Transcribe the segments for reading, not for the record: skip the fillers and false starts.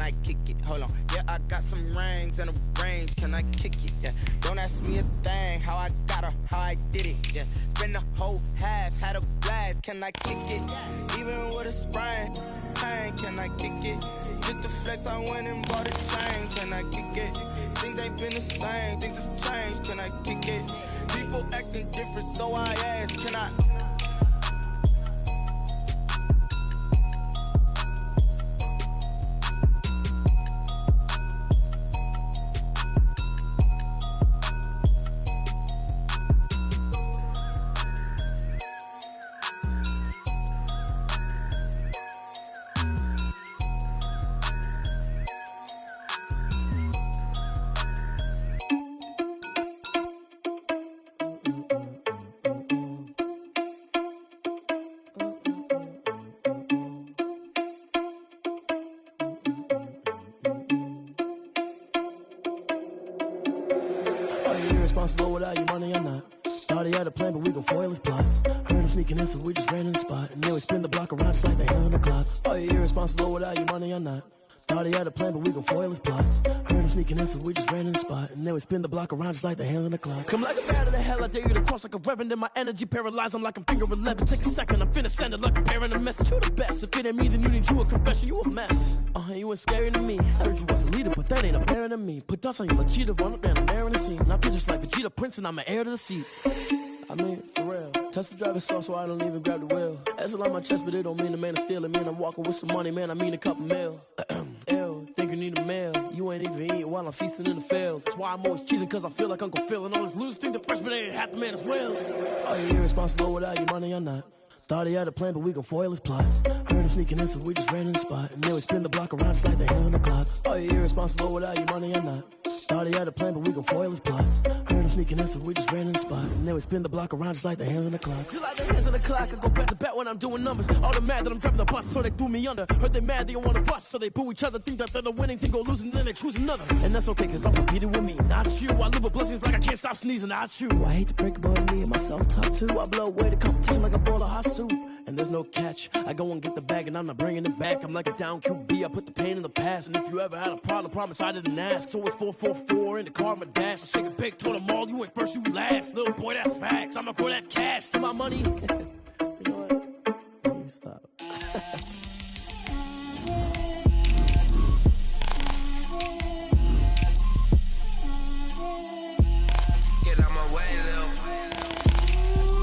I kick it? Hold on. Yeah, I got some rings and a range. Can I kick it? Yeah. Don't ask me a thing. How I got her, how I did it. Yeah. Spend the whole half, had a blast. Can I kick it? Even with a sprain, pain. Can I kick it? Just to flex, I went and bought a chain. Can I kick it? Things ain't been the same. Things have changed. Can I kick it? People acting different, so I ask. Can I? Irresponsible without your money or not. Thought he had a plan, but we gon' foil his plot. Heard him sneaking in, so we just ran in the spot. And then we spin the block around just like the hell on the clock. Are you irresponsible without your money or not? Thought he had a plan, but we gon' foil his plot. Heard him sneaking in, so we just ran in the spot. And then we spin the block around just like the hands on the clock. Come like a bat of the hell, I dare you to cross like a reverend. And my energy paralyzed, I'm like I'm finger 11. Take a second, I'm finna send it like a parent a message. You the best, if it ain't me, then you need you a confession. You a mess, you ain't scary to me. Heard you was a leader, but that ain't apparent to me. Put dust on you like cheetah, run up down the air in the scene. And I feel just like Vegeta Prince, and I'm an heir to the seat. I mean, for real. Touch the driver's soft, so I don't even grab the wheel. That's on my chest, but it don't mean the man is stealing. Man, I'm walking with some money, man, I mean a couple mil. Ew, think you need a meal. You ain't even eating while I'm feasting in the field. That's why I'm always cheesing, cause I feel like Uncle Phil. And all this losers think the freshman ain't half the man as well. Are you irresponsible without your money or not? Thought he had a plan, but we gon' foil his plot. Heard him sneaking in, so we just ran in the spot. And then we spin the block around just like the hell on the clock. Are you irresponsible without your money or not? Thought he had a plan, but we gon' foil his plot. Heard him sneaking in, so we just ran in the spot. And then we spin the block around just like the hands on the clock. Just like the hands on the clock, I go back to back when I'm doing numbers. All the mad that I'm driving the bus, so they threw me under. Heard they mad, they don't wanna bust, so they boo each other. Think that they're the winning team, go losing, then they choose another. And that's okay, cause I'm competing with me, not you. I live with blessings like I can't stop sneezing, not you. I hate to break it, but me and myself top two. I blow away the competition like a bowl of hot soup. And there's no catch, I go and get the bag and I'm not bringing it back. I'm like a down QB, I put the pain in the past. And if you ever had a problem, promise I didn't ask. So it's 444 in the car, my dash. I shake a big, told them all, you ain't first, you last. Little boy, that's facts, I'ma throw that cash to my money. You know what, let me stop. Get out my way, Lil.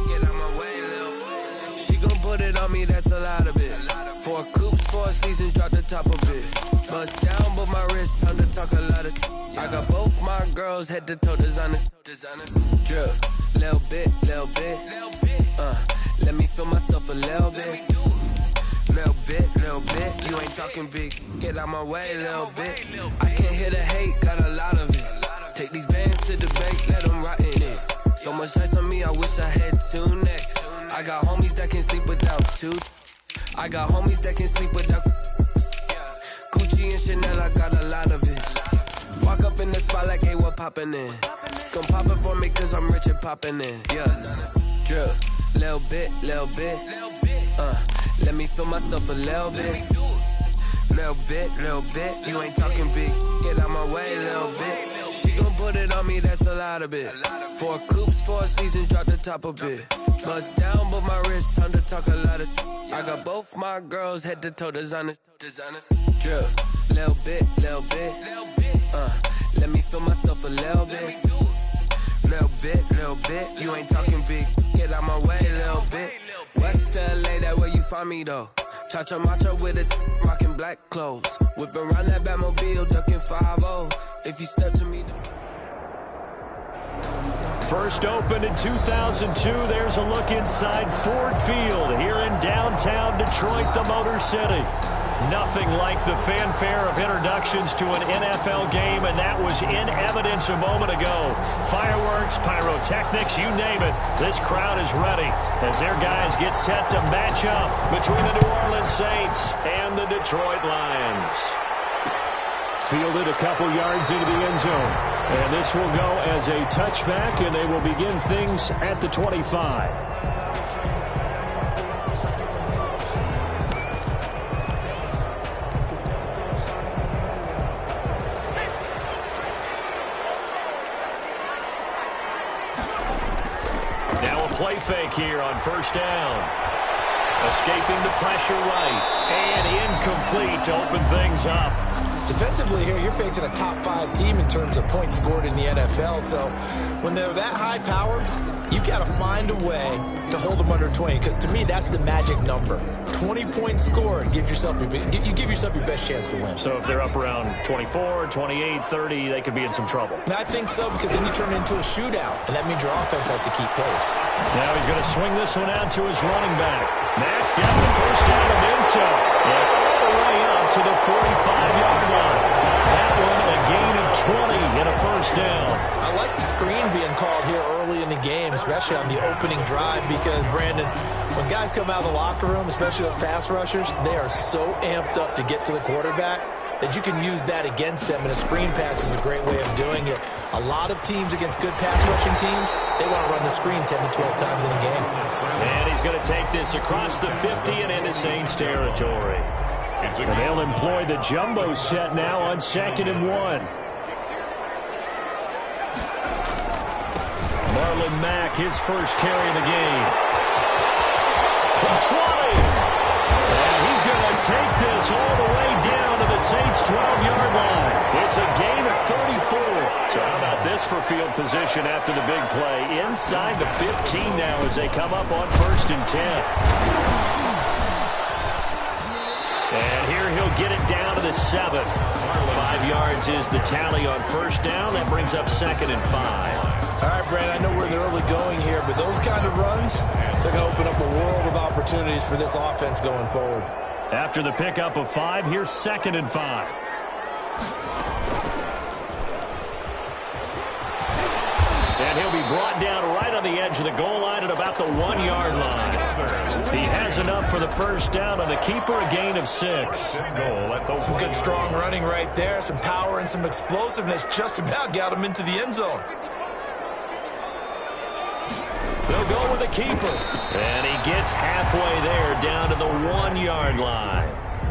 Get out my way, Lil. She gon' put it on me, that's a lot of it. 4 coops, 4 seasons, drop the top of it. Bust down, but my wrist, time to talk a lot of. I got both my girls head to toe designer. Drip, little bit, little bit. Let me feel myself a little bit. Little bit. You ain't talking big. Get out my way, little bit. I can't hear the hate, got a lot of it. Take these bands to the bank, let them rot in it. So much ice on me, I wish I had 2 necks. I got homies that can sleep without 2. I got homies that can sleep without Gucci and Chanel, I got a lot of it. Walk up in the spot like, hey, what poppin' in? Come pop it for me, cause I'm rich and poppin' in. Yeah, drip, little bit. Let me feel myself a little bit. Little bit. You ain't talking big. Get out my way, little bit. She gon' put it on me, that's a lot of it. 4 coops, 4 seasons, drop the top of it. Bust down, but my wrist, time to talk a lot of. I got both my girls head to toe designer. Drip, little bit. Let me feel myself a little bit. Little bit. You ain't talking big. Get out my way, little bit. West LA, that where you find me though. Cha-cha matcha with it, rocking black clothes. Whip around that Batmobile, ducking 5-0. If you step to me. First opened in 2002, there's a look inside Ford Field here in downtown Detroit, the Motor City. Nothing like the fanfare of introductions to an NFL game, and that was in evidence a moment ago. Fireworks, pyrotechnics, you name it. This crowd is ready as their guys get set to match up between the New Orleans Saints and the Detroit Lions. Fielded a couple yards into the end zone. And this will go as a touchback, and they will begin things at the 25. play fake here on first down. Escaping the pressure right. And incomplete to open things up. Defensively here, you're facing a top 5 team in terms of points scored in the NFL. So when they're that high powered, you've got to find a way to hold them under 20. Because to me, that's the magic number. 20 points scored gives yourself you give yourself your best chance to win. So if they're up around 24, 28, 30, they could be in some trouble. I think so, because then you turn it into a shootout, and that means your offense has to keep pace. Now he's going to swing this one out to his running back. Matt's got the first down and then some. And all the way up to the 45-yard line. That one a gain of 20 in a first down. I like the screen being called here early in the game, especially on the opening drive, because, Brandon, when guys come out of the locker room, especially those pass rushers, they are so amped up to get to the quarterback that you can use that against them, and a screen pass is a great way of doing it. A lot of teams against good pass rushing teams, they want to run the screen 10 to 12 times in a game. And he's going to take this across the 50 and into Saints territory. And they'll employ the jumbo set now on 2nd and 1. Marlon Mack, his first carry of the game. 20. And he's going to take this all the way down to the Saints' 12-yard line. It's a gain of 34. So how about this for field position after the big play? Inside the 15 now as they come up on 1st and 10. And here he'll get it down to the 7. 5 yards is the tally on first down. That brings up 2nd and 5. All right, Brad, I know we're in the early going here, but those kind of runs, they're going to open up a world of opportunities for this offense going forward. After the pickup of 5, here's 2nd and 5. And he'll be brought down right on the edge of the goal line at about the 1-yard line. He has enough for the first down on the keeper, a gain of 6. Some good strong running right there, some power and some explosiveness, just about got him into the end zone. They'll go with the keeper. And he gets halfway there down to the 1-yard line.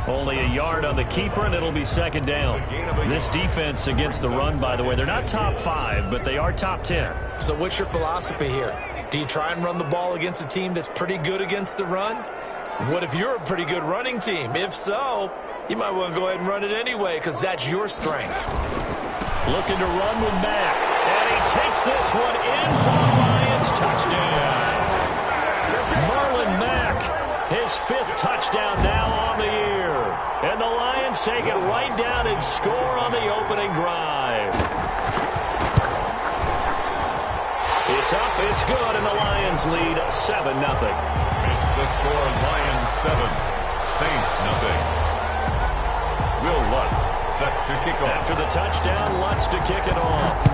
Only a yard on the keeper, and it'll be 2nd down. This defense against the run, by the way, they're not top 5, but they are top 10. So what's your philosophy here? Do you try and run the ball against a team that's pretty good against the run? What if you're a pretty good running team? If so, you might want to go ahead and run it anyway, because that's your strength. Looking to run with Mack. And he takes this one in for the Lions. Touchdown. Marlon Mack, his 5th touchdown now on the year. And the Lions take it right down and score on the opening drive. It's up, it's good, and the Lions lead 7-0. It's the score, Lions 7, Saints 0. Will Lutz set to kick off. After the touchdown, Lutz to kick it off.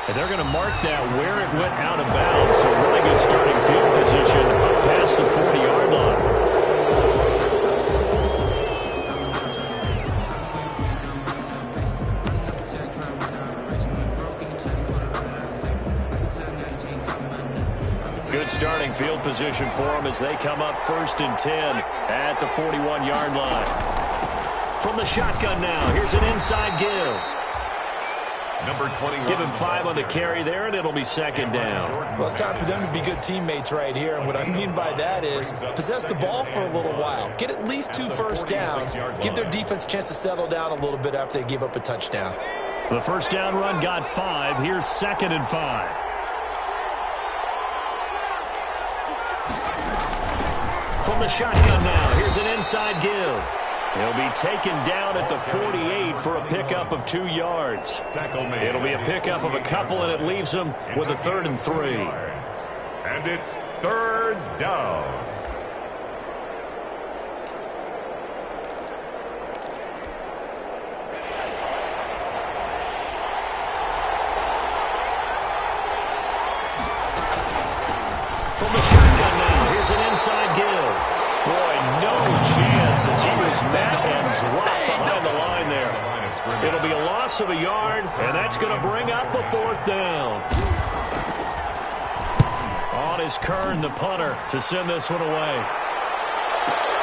And they're going to mark that where it went out of bounds. So really good starting field position up past the 40-yard line. Good starting field position for them as they come up 1st and 10 at the 41-yard line. From the shotgun now, here's an inside give. Number 21. Give him 5 on the carry there, and it'll be 2nd down. Well, it's time for them to be good teammates right here, and what I mean by that is possess the ball for a little while. Get at least 2 first downs. Give their defense a chance to settle down a little bit after they give up a touchdown. The first down run got 5. Here's 2nd and 5. From the shotgun now, here's an inside give. He'll be taken down at the 48 for a pickup of 2 yards. It'll be a pickup of a couple, and it leaves him with a 3rd and 3. And it's 3rd down. From the shotgun now, here's an inside give. Boy, no chance as he was met and dropped behind the line there. It'll be a loss of a yard, and that's going to bring up a 4th down. On is Kern, the punter, to send this one away.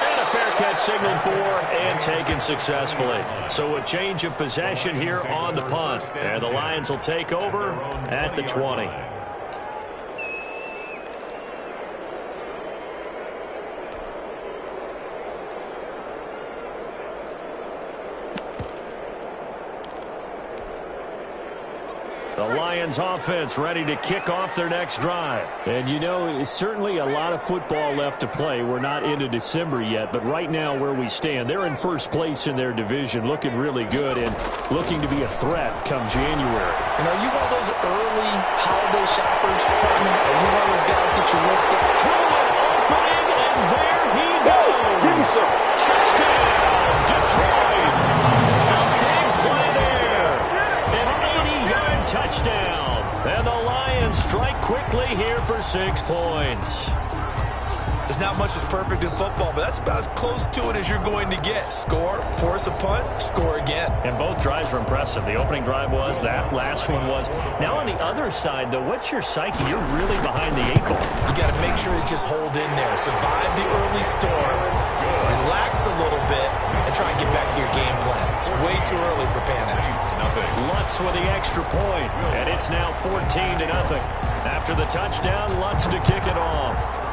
And a fair catch signaled for and taken successfully. So a change of possession here on the punt. And the Lions will take over at the 20. The Lions offense ready to kick off their next drive. And, you know, it's certainly a lot of football left to play. We're not into December yet, but right now where we stand, they're in first place in their division, looking really good and looking to be a threat come January. And are you one of those early holiday shoppers? Are you one of those guys that you list up? Through an opening, and there he goes. Give me some. Touchdown, Detroit. A big play there. An 80-yard touchdown. And the Lions strike quickly here for 6 points. There's not much that's perfect in football, but that's about as close to it as you're going to get. Score, force a punt, score again. And both drives were impressive. The opening drive was, that last one was. Now on the other side, though, what's your psyche? You're really behind the 8 ball. You got to make sure you just hold in there. Survive the early storm, relax a little bit, and try and get back to your game plan. It's way too early for panic. Lutz with the extra point, and it's now 14-0. After the touchdown, Lutz to kick it off.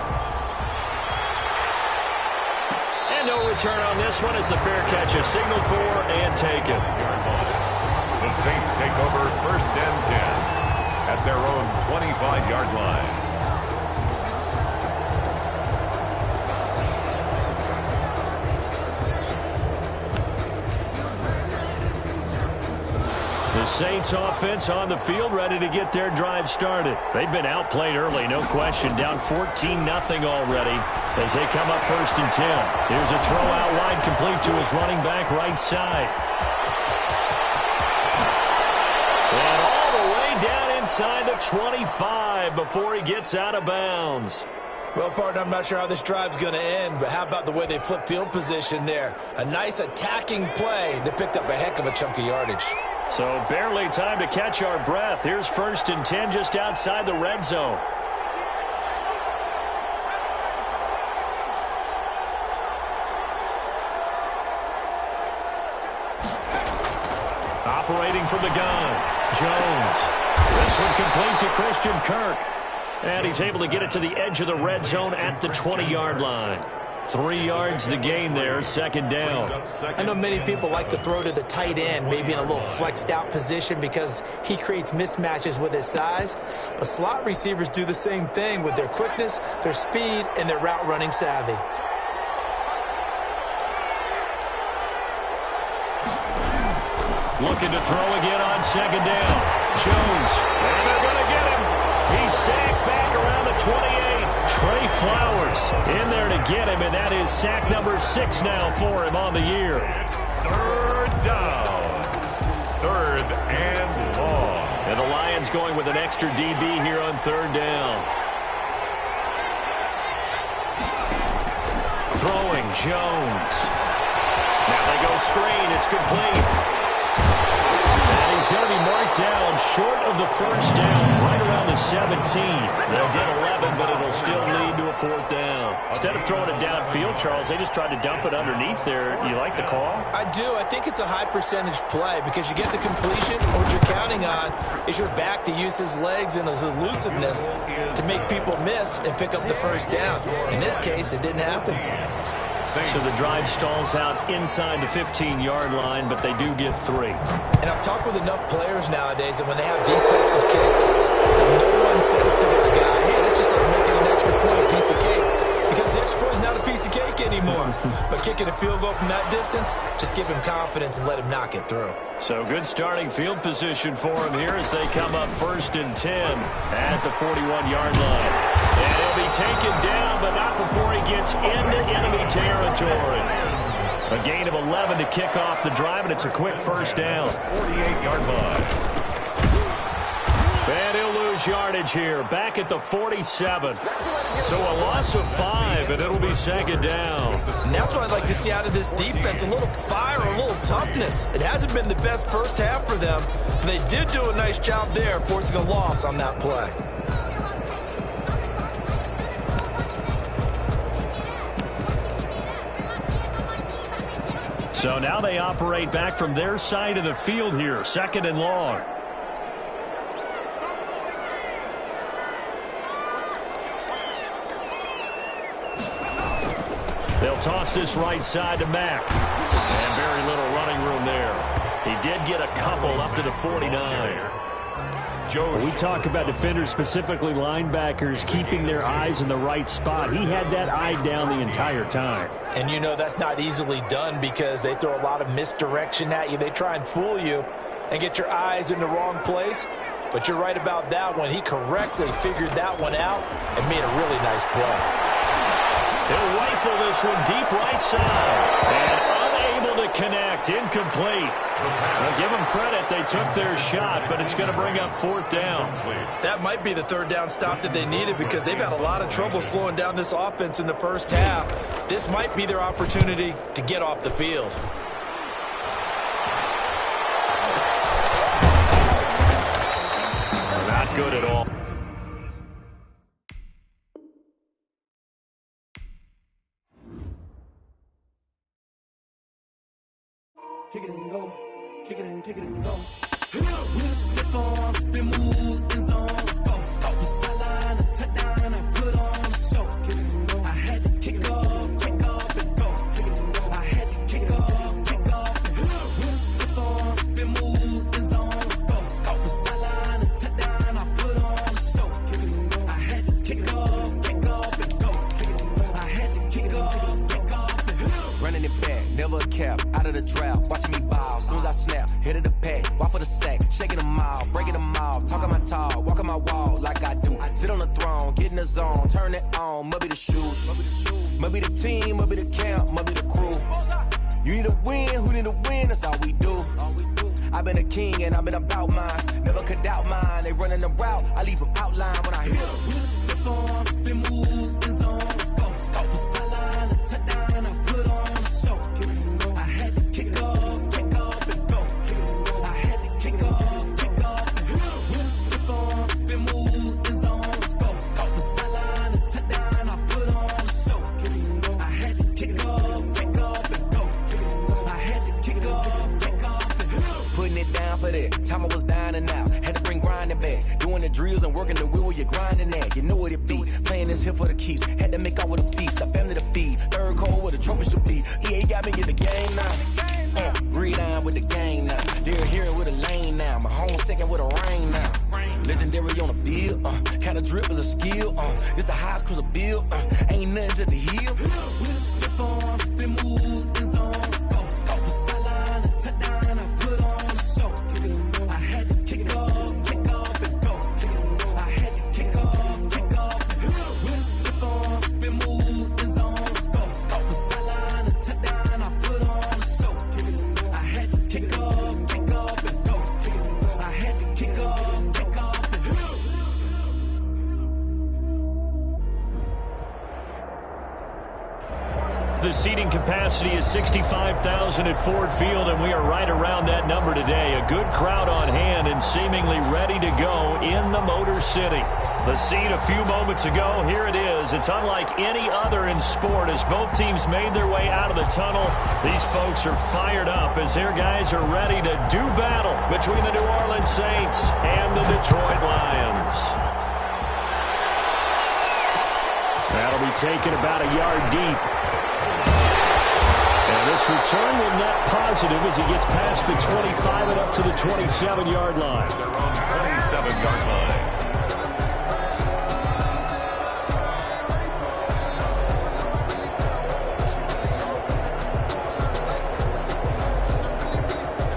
No return on this one as the fair catch is signaled for and taken. The Saints take over 1st and 10 at their own 25-yard line. The Saints offense on the field ready to get their drive started. They've been outplayed early, no question. Down 14-0 already as they come up 1st and 10. Here's a throw out wide complete to his running back right side. And all the way down inside the 25 before he gets out of bounds. Well, partner, I'm not sure how this drive's going to end, but how about the way they flip field position there? A nice attacking play. They picked up a heck of a chunk of yardage. So barely time to catch our breath. Here's 1st and 10 just outside the red zone. Operating from the gun, Jones. This one complete to Christian Kirk. And he's able to get it to the edge of the red zone at the 20-yard line. 3 yards the gain there, 2nd down. I know many people like to throw to the tight end, maybe in a little flexed out position because he creates mismatches with his size. But slot receivers do the same thing with their quickness, their speed, and their route running savvy. Looking to throw again on 2nd down. Jones, and they're going to get him. He's sacked back around the 28. Trey Flowers in there to get him, and that is sack number 6 now for him on the year. 3rd down. 3rd and long. And the Lions going with an extra DB here on 3rd down. Throwing, Jones. Now they go screen. It's complete. And he's going to be marked down short of the 1st down, right around the 17. They'll get 11, but it'll still lead to a 4th down. Instead of throwing it downfield, Charles, they just tried to dump it underneath there. You like the call? I do. I think it's a high percentage play because you get the completion. What you're counting on is your back to use his legs and his elusiveness to make people miss and pick up the 1st down. In this case, it didn't happen. So the drive stalls out inside the 15-yard line, but they do get 3. And I've talked with enough players nowadays that when they have these types of kicks, that no one says to their guy, hey, that's just like making an extra point, piece of cake. Because the extra point is not a piece of cake anymore. But kicking a field goal from that distance, just give him confidence and let him knock it through. So good starting field position for him here as they come up 1st and 10 at the 41-yard line. And he'll be taken down, but not before he gets into enemy territory. A gain of 11 to kick off the drive, and it's a quick 1st down. 48-yard line. And he'll lose yardage here, back at the 47. So a loss of 5, and it'll be 2nd down. And that's what I'd like to see out of this defense, a little fire, a little toughness. It hasn't been the best first half for them, but they did do a nice job there, forcing a loss on that play. So now they operate back from their side of the field here, 2nd and long. They'll toss this right side to Mack. And very little running room there. He did get a couple up to the 49. Joe. We talk about defenders, specifically linebackers, keeping their eyes in the right spot. He had that eye down the entire time. And you know that's not easily done because they throw a lot of misdirection at you. They try and fool you and get your eyes in the wrong place. But you're right about that one. He correctly figured that one out and made a really nice play. He'll rifle this one deep right side. And unable to connect. Incomplete. Well, give them credit. They took their shot, but it's going to bring up 4th down. That might be the 3rd down stop that they needed because they've had a lot of trouble slowing down this offense in the first half. This might be their opportunity to get off the field. Not good at all. Kick it and go. Kick it and go. With a stiff arm, spin move, in zone, go. From sideline to touchdown, I put on a show. Kick it and go. I had to kick off and go. Kick it and go. I had to kick off and go. With a stiff arm, spin move, in zone, go. From sideline to touchdown, I put on a show. Kick it and go. I had to kick off and go. Kick it and go. I had to kick off and go. Running it back, never a cap, out of the draft, watching me ball, soon as I snap, hit of the pack, walk for the sack, shaking them all, breaking them all, talking my talk, walking my wall like I do, sit on the throne, get in the zone, turn it on, must be the shoes, must be the team, must be the camp, must be the crew, you need a win, who need a win, that's all we do, I've been a king and I've been about mine, never could doubt mine, they running the route, I leave them outline when I hit them. With a stiff arm, spin move, in zone, go. From sideline to touchdown, I put on a show. Kick it and go. I had to kick off and go. Kick it and go. I had to kick off and go. With a stiff arm, spin move, in zone, go. From sideline to touchdown, I put on a show. Kick it and go. I had to kick off and go. Kick it and go. I had to kick off and go. Putting it down for that, time I was down and out, had to bring grinding back, doing the drills and working the wheel where you're grinding at, you know what it be, playing this here for the keeps, had to make out with a feast, a family to feed, 3rd cold where the trophy should be, EA got me in the game now, breathe on with the game now, they're here with a lane now, my home second with a rain now, legendary on the field, kind of drip is a skill, it's the highest cruiser bill, ain't nothing to the heel. With a stiff arm, spin move, in zone, go. From sideline to touchdown, I put on a show. Kick it and go. I had to kick off and go. Kick it and go. I had to kick off and go. With a stiff arm, spin move, in zone, go. From sideline to touchdown, I put on a show. Kick it and go. I had to kick off and go. Kick it and go. I had to kick off and go. The seating capacity is 65,000 at Ford Field, and we are right around that number today. A good crowd on hand and seemingly ready to go in the Motor City. The scene a few moments ago, here it is. It's unlike any other in sport as both teams made their way out of the tunnel. These folks are fired up as their guys are ready to do battle between the New Orleans Saints and the Detroit Lions. That'll be taken about a yard deep. And this return will net positive as he gets past the 25 and up to the 27-yard line. Their own 27-yard line.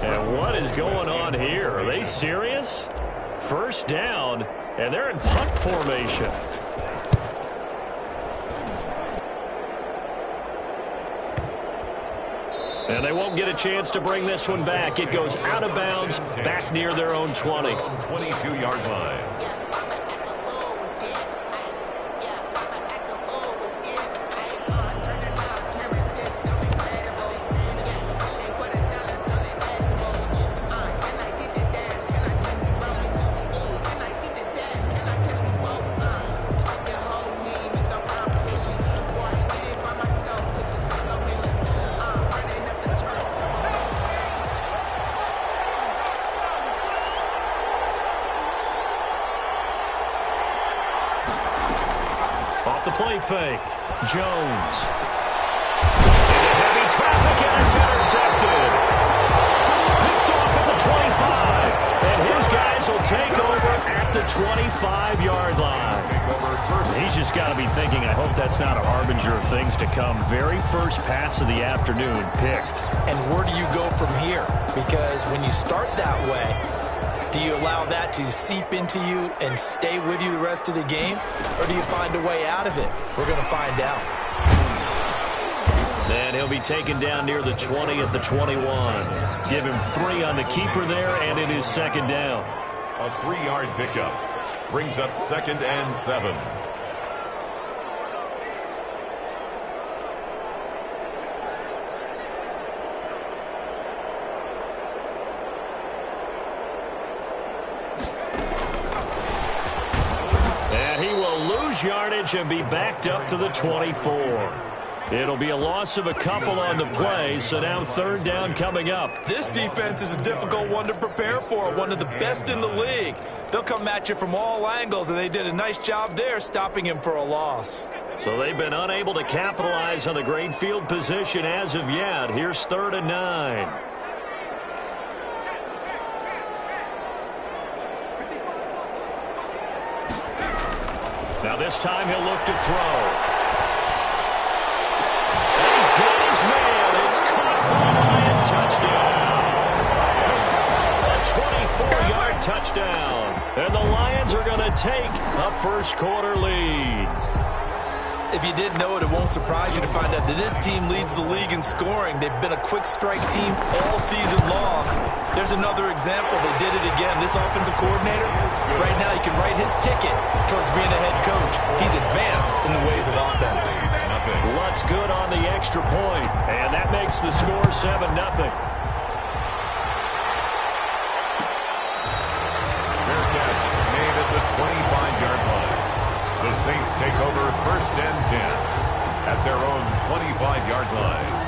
And what is going on here? Are they serious? First down, and they're in punt formation. And they won't get a chance to bring this one back. It goes out of bounds, back near their own 20. 22-yard line. Off the play fake, Jones. Into heavy traffic, and it's intercepted. Picked off at the 25. And his guys will take over 25-yard line. He's just got to be thinking, I hope that's not a harbinger of things to come. Very first pass of the afternoon picked. And where do you go from here? Because when you start that way, do you allow that to seep into you and stay with you the rest of the game? Or do you find a way out of it? We're going to find out. And he'll be taken down near the 20 at the 21. Give him 3 on the keeper there, and it is second down. A 3-yard pickup brings up 2nd and 7. And he will lose yardage and be backed up to the 24. It'll be a loss of a couple on the play, so now 3rd down coming up. This defense is a difficult one to prepare for, one of the best in the league. They'll come at you from all angles, and they did a nice job there stopping him for a loss. So they've been unable to capitalize on the great field position as of yet. Here's 3rd and 9. Now this time he'll look to throw. It's caught for a Lion touchdown. A 24-yard touchdown. And the Lions are going to take a first-quarter lead. If you didn't know it, it won't surprise you to find out that this team leads the league in scoring. They've been a quick-strike team all season long. There's another example. They did it again. This offensive coordinator, right now, he can write his ticket towards being a head coach. He's advanced in the ways of offense. Lutz good on the extra point, and that makes the score 7-0. Fair catch made at the 25-yard line. The Saints take over 1st and 10 at their own 25-yard line.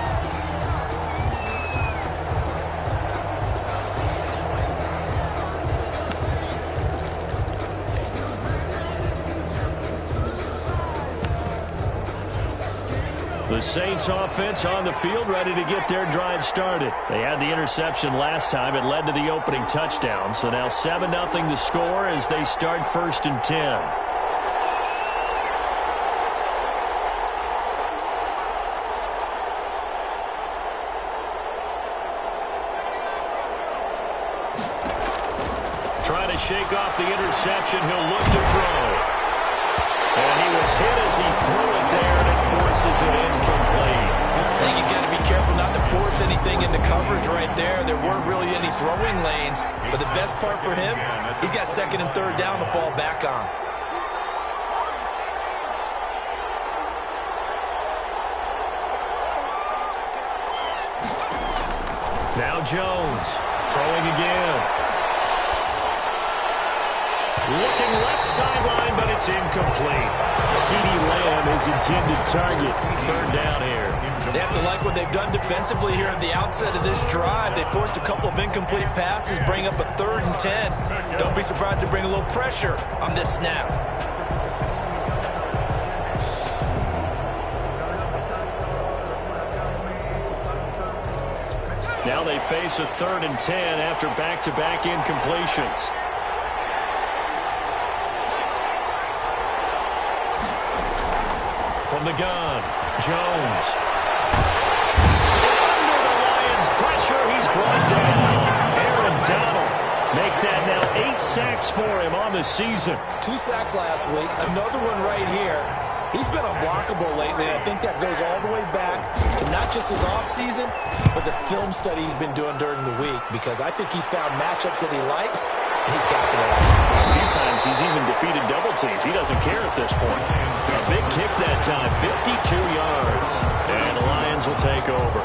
The Saints offense on the field, ready to get their drive started. They had the interception last time. It led to the opening touchdown. So now 7-0 the score as they start 1st and 10. Trying to shake off the interception. He'll look to throw. And he was hit as he threw it there, and it forces it incomplete. I think he's got to be careful not to force anything into coverage right there. There weren't really any throwing lanes, but the best part for him, he's got 2nd and 3rd down to fall back on. Now Jones throwing again. Looking left sideline, but it's incomplete. CeeDee Lamb is intended target. 3rd down here. They have to like what they've done defensively here at the outset of this drive. They forced a couple of incomplete passes, bring up a 3rd and 10. Don't be surprised to bring a little pressure on this snap. Now they face a 3rd and 10 after back-to-back incompletions. From the gun, Jones. Under the Lions' pressure, he's brought down. Aaron Donald make that now 8 sacks for him on the season. 2 sacks last week, another one right here. He's been unblockable lately, and I think that goes all the way back to not just his offseason, but the film study he's been doing during the week, because I think he's found matchups that he likes, and he's capitalized. A few times he's even defeated double teams. He doesn't care at this point. A big kick that time, 52 yards. And the Lions will take over.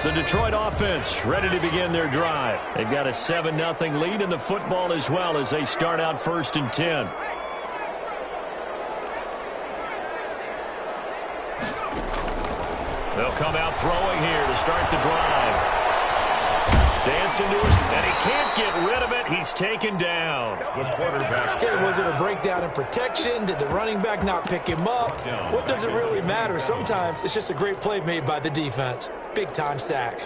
The Detroit offense ready to begin their drive. They've got a 7-0 lead in the football as well as they start out 1st and 10. They'll come out throwing here to start the drive. Dancing to his, and he can't get rid of it. He's taken down. The quarterback. Okay, was it a breakdown in protection? Did the running back not pick him up? What does it really matter? Sometimes it's just a great play made by the defense. Big-time sack.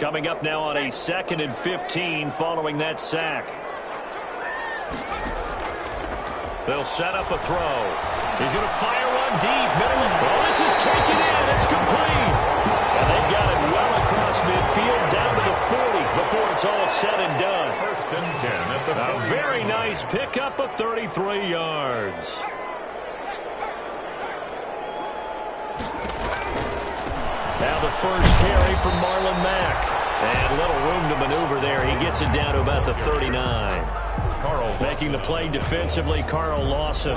Coming up now on a 2nd and 15 following that sack. They'll set up a throw. He's going to fire one deep. Middle. Oh, this is taken in. It's complete. And they've got it well across midfield down to the 40 before it's all said and done. 1st and 10 at the A very nice pickup of 33 yards. Now the first carry from Marlon Mack. And little room to maneuver there. He gets it down to about the 39. Making the play defensively, Carl Lawson.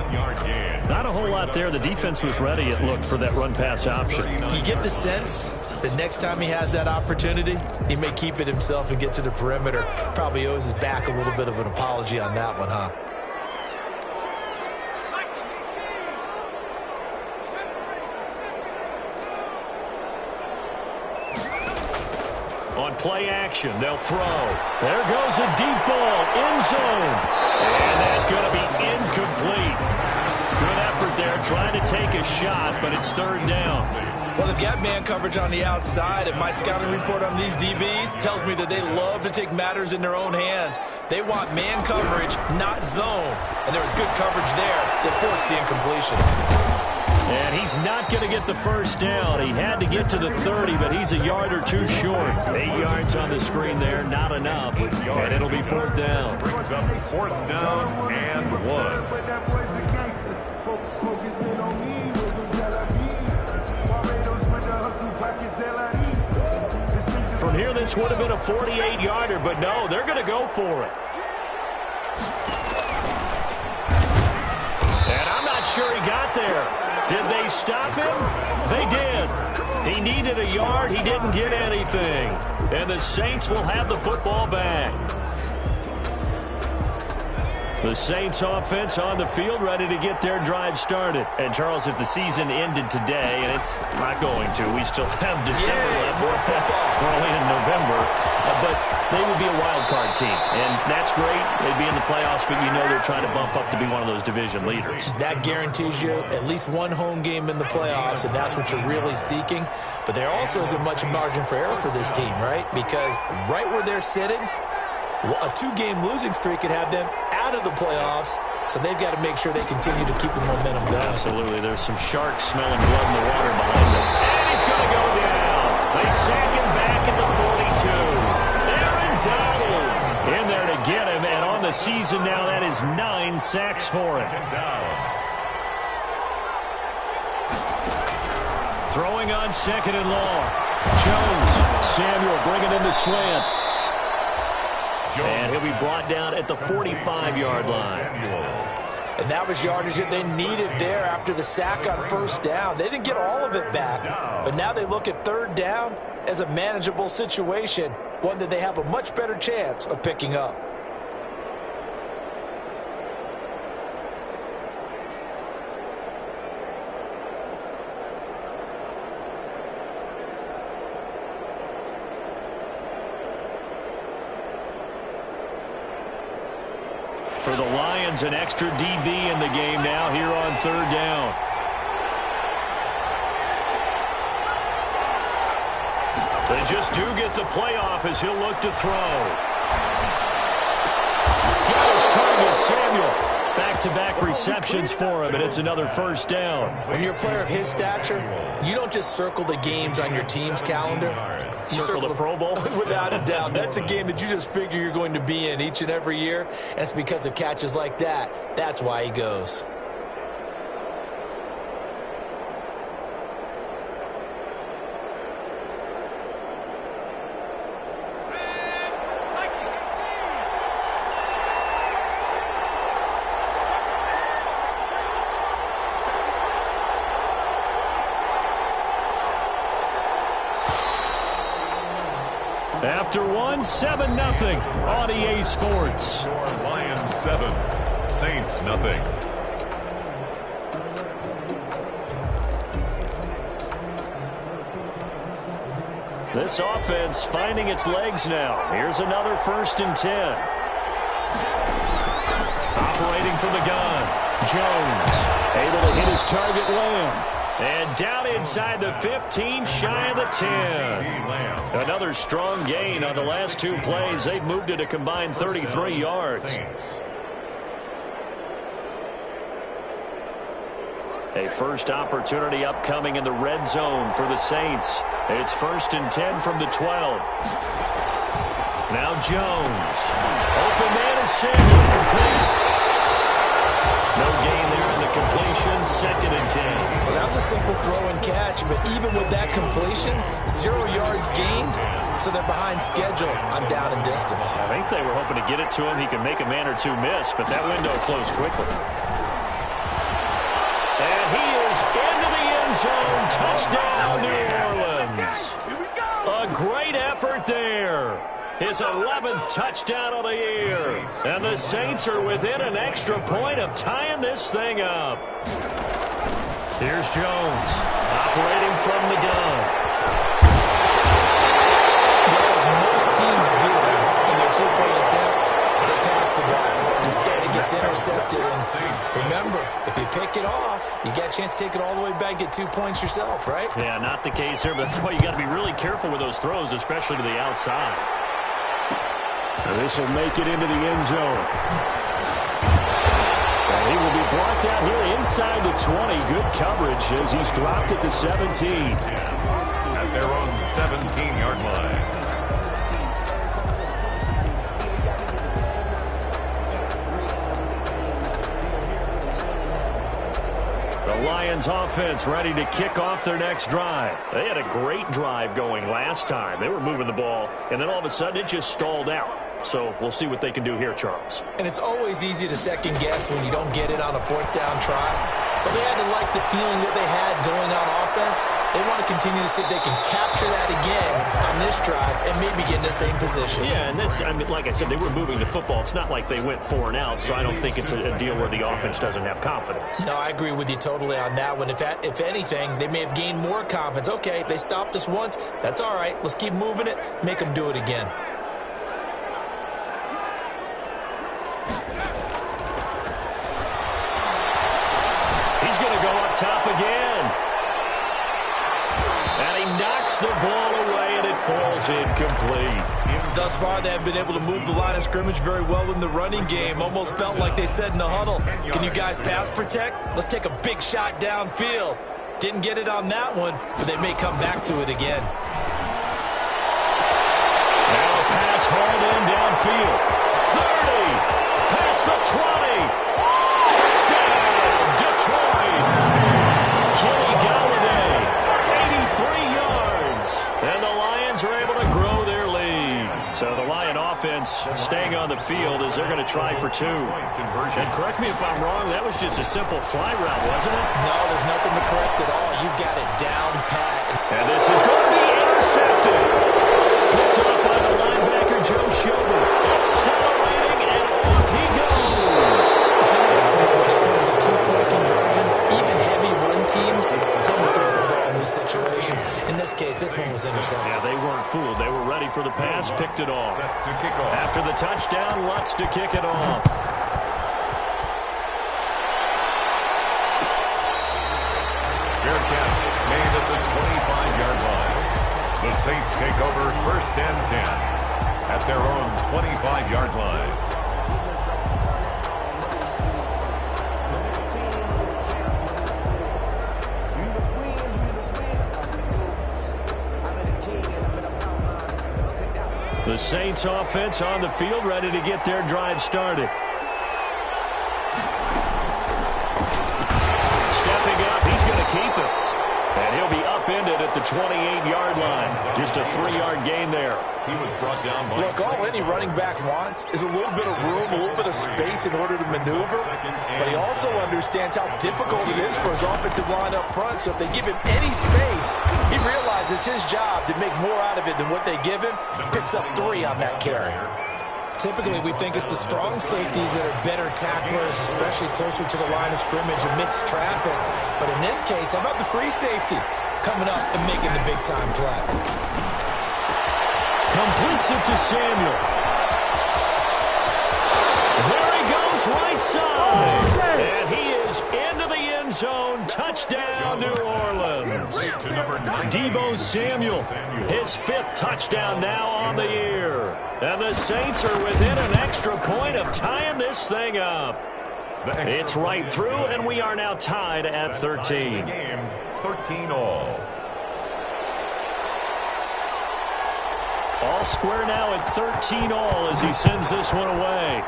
Not a whole lot there. The defense was ready, it looked, for that run-pass option. You get the sense that next time he has that opportunity, he may keep it himself and get to the perimeter. Probably owes his back a little bit of an apology on that one, huh? On play action, they'll throw. There goes a deep ball, end zone. And that's going to be incomplete. Good effort there, trying to take a shot, but it's 3rd down. Well, they've got man coverage on the outside, and my scouting report on these DBs tells me that they love to take matters in their own hands. They want man coverage, not zone. And there was good coverage there that forced the incompletion. And he's not going to get the first down. He had to get to the 30, but he's a yard or two short. 8 yards on the screen there, not enough. And it'll be 4th down. Brings up 4th down and 1. From here, this would have been a 48-yarder, but no, they're going to go for it. And I'm not sure he got there. Did they stop him? They did. He needed a yard. He didn't get anything. And the Saints will have the football back. The Saints offense on the field, ready to get their drive started. And, Charles, if the season ended today, and it's not going to, we still have December left. We're only in November. But they would be a wild card team. And that's great. They'd be in the playoffs, but you know they're trying to bump up to be one of those division leaders. That guarantees you at least one home game in the playoffs, and that's what you're really seeking. But there also isn't much margin for error for this team, right? Because right where they're sitting, a 2-game losing streak could have them out of the playoffs, so they've got to make sure they continue to keep the momentum going. Absolutely. There's some sharks smelling blood in the water behind them. And he's going to go down. They sack him back at the 42. Aaron Donald in there to get him, and on the season now, that is 9 sacks for him. Throwing on 2nd and long. Jones. Samuel bringing in the slant. And he'll be brought down at the 45-yard line. And that was yardage that they needed there after the sack on 1st down. They didn't get all of it back, but now they look at 3rd down as a manageable situation, one that they have a much better chance of picking up. For the Lions, an extra DB in the game now here on 3rd down. They just do get the playoff as he'll look to throw. Got his target, Samuel. Back-to-back receptions for him, and it's another 1st down. When you're a player of his stature, you don't just circle the games on your team's calendar. You circle the Pro Bowl? Without a doubt. That's a game that you just figure you're going to be in each and every year. And it's because of catches like that. That's why he goes. After one, 7-0 on EA Sports. Lions 7, Saints nothing. This offense finding its legs now. Here's another 1st and 10. Operating from the gun. Jones able to hit his target, Lamb. And down inside the 15, shy of the 10. Another strong gain on the last two plays. They've moved it a combined 33 yards. A first opportunity upcoming in the red zone for the Saints. It's 1st and 10 from the 12. Now Jones. Open man is Samuel. Complete. No gain there in the completion. 2nd and 10. Well, that was a simple throw and catch, but even with that completion, 0 yards gained, so they're behind schedule on down and distance. I think they were hoping to get it to him. He could make a man or two miss, but that window closed quickly. And he is into the end zone. Touchdown, New Orleans. A great effort there. His 11th touchdown of the year. And the Saints are within an extra point of tying this thing up. Here's Jones, operating from the gun. As most teams do in their two-point attempt, they pass the ball. Instead, it gets intercepted. And remember, if you pick it off, you get a chance to take it all the way back, get 2 points yourself, right? Yeah, not the case here, but that's why you got to be really careful with those throws, especially to the outside. This will make it into the end zone. And he will be brought down here inside the 20. Good coverage as he's dropped at the 17. At their own 17-yard line. The Lions offense ready to kick off their next drive. They had a great drive going last time. They were moving the ball, and then all of a sudden it just stalled out. So we'll see what they can do here, Charles. And it's always easy to second guess when you don't get it on a 4th down try. But they had to like the feeling that they had going on offense. They want to continue to see if they can capture that again on this drive and maybe get in the same position. Yeah, and that's, I mean, like I said, they were moving the football. It's not like they went 4 and out, so I don't think it's a deal where the offense doesn't have confidence. No, I agree with you totally on that one. If anything, they may have gained more confidence. Okay, they stopped us once. That's all right. Let's keep moving it. Make them do it again. He's going to go up top again. And he knocks the ball away, and it falls incomplete. Thus far, they have been able to move the line of scrimmage very well in the running game. Almost felt like they said in the huddle, can you guys pass protect? Let's take a big shot downfield. Didn't get it on that one, but they may come back to it again. Now a pass hauled in downfield. 30. Past the 20. Touchdown, Detroit. Kenny Galladay, 83 yards. And the Lions are able to grow their lead. So the Lion offense staying on the field as they're going to try for 2. And correct me if I'm wrong, that was just a simple fly route, wasn't it? No, there's nothing to correct at all. You've got it down pat. And this is going to be intercepted. Picked up by the linebacker, Joe Schobert. Accelerating, and off he goes. When it comes to 2-point conversions, even heavy run teams tend to throw the ball in these situations. In this case, this one was intercepted. Yeah, they weren't fooled. They were ready for the pass, picked it off. After the touchdown, Lutz to kick it off. Fair catch made at the 25-yard line. The Saints take over 1st and 10 at their own 25-yard line. The Saints offense on the field, ready to get their drive started. Stepping up, he's going to keep it. And he'll be upended at the 28-yard line. Just a 3-yard gain there. He was brought down by... Look, all any running back wants is a little bit of room, a little bit of space in order to maneuver. But he also understands how difficult it is for his offensive line up front. So if they give him any space, he realizes his job to make more out of it than what they give him. Picks up 3 on that carry. Typically, we think it's the strong safeties that are better tacklers, especially closer to the line of scrimmage amidst traffic. But in this case, how about the free safety coming up and making the big-time play? Completes it to Samuel. There he goes right side. And he is into the end zone. Touchdown, New Orleans. Deebo Samuel, his 5th touchdown now on the year. And the Saints are within an extra point of tying this thing up. It's right through, and we are now tied at 13. 13 all. All square now at 13 all as he sends this one away.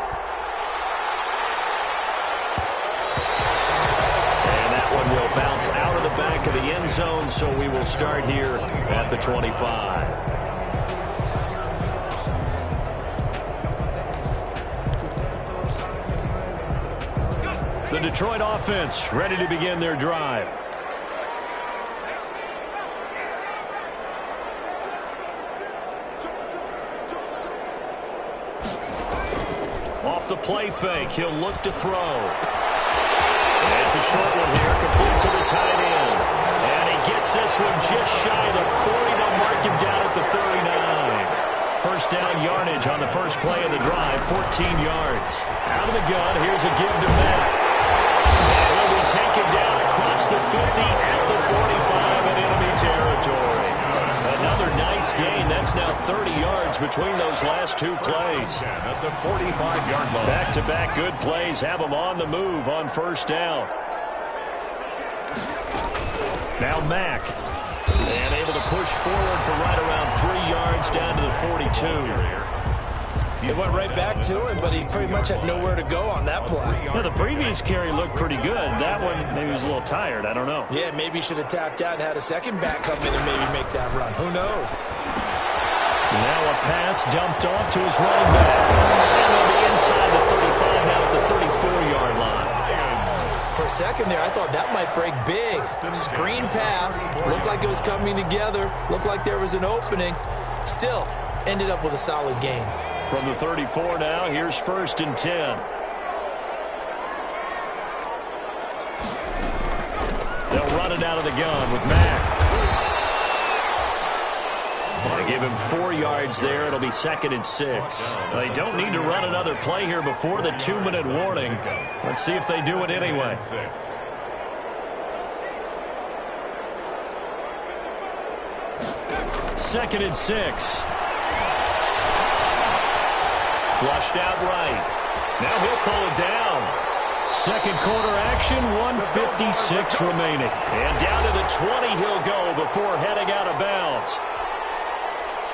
And that one will bounce out of the back of the end zone, so we will start here at the 25. The Detroit offense ready to begin their drive. Off the play fake, he'll look to throw. And it's a short one here, complete to the tight end. And he gets this one just shy of the 40. They'll mark him down at the 39. First down yardage on the first play of the drive, 14 yards. Out of the gun, here's a give to Matt. And he'll be taken down across the 50 at the 45 in enemy territory. Another nice gain. That's now 30 yards between those last two plays. At the 45-yard line. Back-to-back good plays have them on the move on first down. Now Mack. And able to push forward for right around 3 yards down to the 42. It went right back to him, but he pretty much had nowhere to go on that play. Well, the previous carry looked pretty good. That one, maybe he was a little tired. I don't know. Yeah, maybe he should have tapped out and had a second back come in and maybe make that run. Who knows? Now a pass dumped off to his running back. And they'll be inside the 35 now at the 34-yard line. For a second there, I thought that might break big. Screen pass. Looked like it was coming together. Looked like there was an opening. Still, ended up with a solid gain. From the 34 now, here's 1st and 10. They'll run it out of the gun with Mack. They give him 4 yards there. It'll be 2nd and 6. They don't need to run another play here before the 2-minute warning. Let's see if they do it anyway. 2nd and 6. Flushed out right. Now he'll pull it down. Second quarter action, 1:56 remaining. And down to the 20 he'll go before heading out of bounds.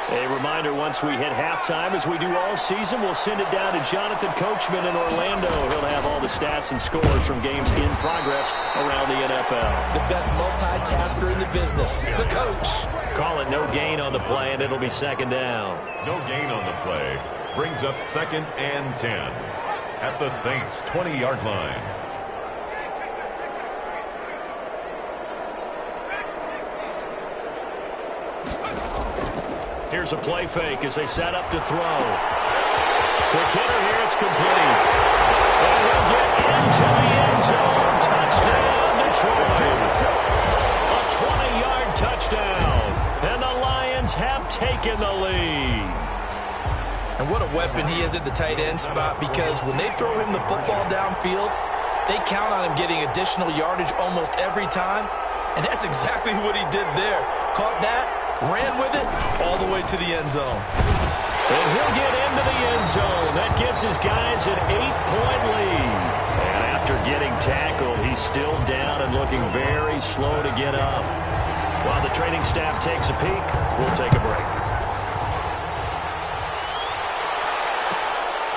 A reminder, once we hit halftime, as we do all season, we'll send it down to Jonathan Coachman in Orlando. He'll have all the stats and scores from games in progress around the NFL. The best multitasker in the business, the coach. Call it no gain on the play, and it'll be 2nd down. No gain on the play. Brings up 2nd and 10 at the Saints' 20-yard line. Here's a play fake as they set up to throw. Quick hitter here, it's complete. And he'll get into the end zone. Touchdown, Detroit. A 20-yard touchdown. And the Lions have taken the lead. And what a weapon he is at the tight end spot, because when they throw him the football downfield, they count on him getting additional yardage almost every time. And that's exactly what he did there. Caught that, ran with it, all the way to the end zone. And he'll get into the end zone. That gives his guys an 8-point lead. And after getting tackled, he's still down and looking very slow to get up. While the training staff takes a peek, we'll take a break.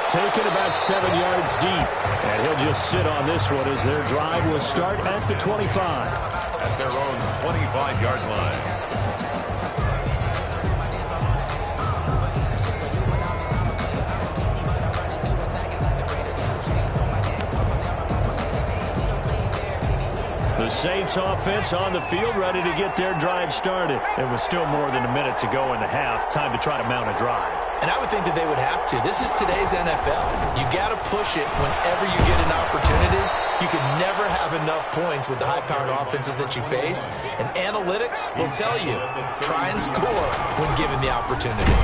Taken about 7 yards deep. And he'll just sit on this one as their drive will start at the 25. At their own 25-yard line. The Saints offense on the field ready to get their drive started. It was still more than a minute to go in the half. Time to try to mount a drive. And I would think that they would have to. This is today's NFL. You got to push it whenever you get an opportunity. You can never have enough points with the high-powered offenses that you face. And analytics will tell you, try and score when given the opportunity.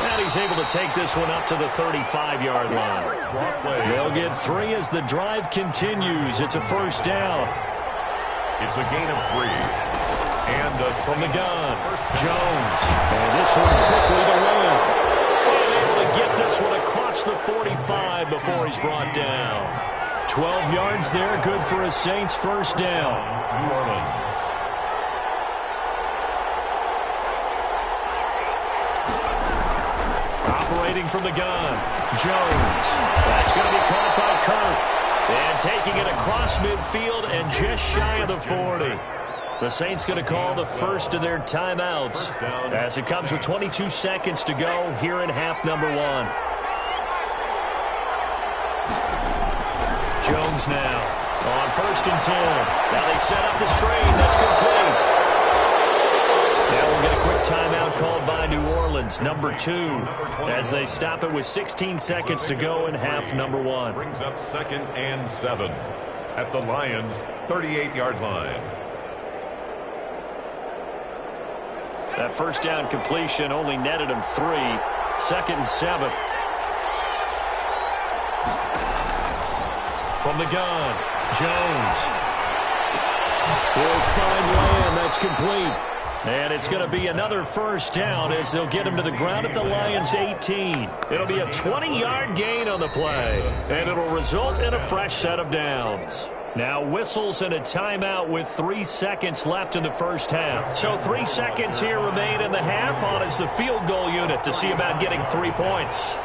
And he he's able to take this one up to the 35-yard line. They'll get 3 as the drive continues. It's a first down. It's a gain of 3. And from the gun, Jones. And this one quickly to Will. And able to get this one across the 45 before he's brought down. 12 yards there, good for a Saints first down. New Orleans. Operating from the gun, Jones. That's going to be caught by Kirk. And taking it across midfield and just shy of the 40. The Saints going to call the first of their timeouts as it comes with 22 seconds to go here in half number 1. Jones now on 1st and 10. Now they set up the screen. That's complete. Now we'll get a quick timeout called by New Orleans, number 2, as they stop it with 16 seconds to go in half number 1. Brings up 2nd and 7 at the Lions' 38-yard line. That first down completion only netted him 3. 2nd and 7. From the gun, Jones. He'll find Lamb. That's complete. And it's going to be another first down as they'll get him to the ground at the Lions' 18. It'll be a 20-yard gain on the play, and it'll result in a fresh set of downs. Now whistles and a timeout with 3 seconds left in the first half. So 3 seconds here remain in the half. On is the field goal unit to see about getting 3 points.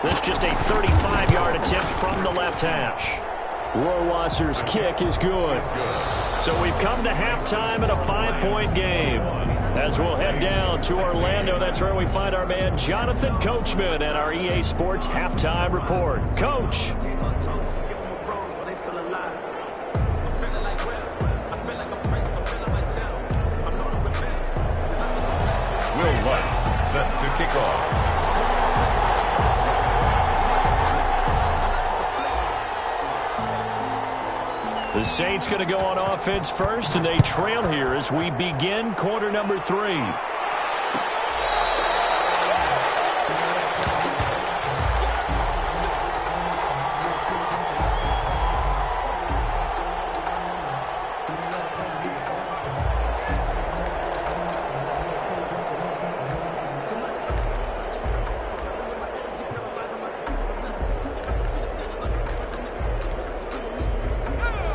This just a 35-yard attempt from the left hash. Rohrwasser's kick is good. So we've come to halftime in a 5-point game. As we'll head down to Orlando, that's where we find our man Jonathan Coachman at our EA Sports Halftime Report. Coach. Will Lutz set to kick off. The Saints going to go on offense first, and they trail here as we begin quarter number 3.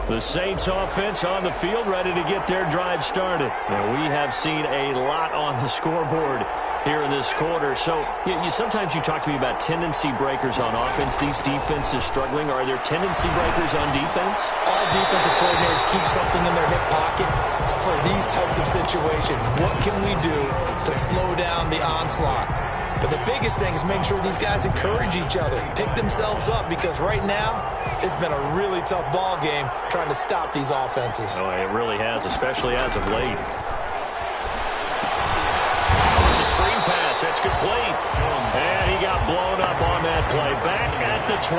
The Saints offense on the field, ready to get their drive started. And we have seen a lot on the scoreboard here in this quarter. So sometimes you talk to me about tendency breakers on offense. These defenses struggling. Are there tendency breakers on defense? All defensive coordinators keep something in their hip pocket for these types of situations. What can we do to slow down the onslaught? But the biggest thing is make sure these guys encourage each other, pick themselves up, because right now it's been a really tough ball game trying to stop these offenses. Oh, it really has, especially as of late. There's a screen pass. That's complete. And he got blown up on that play. Back at the 20.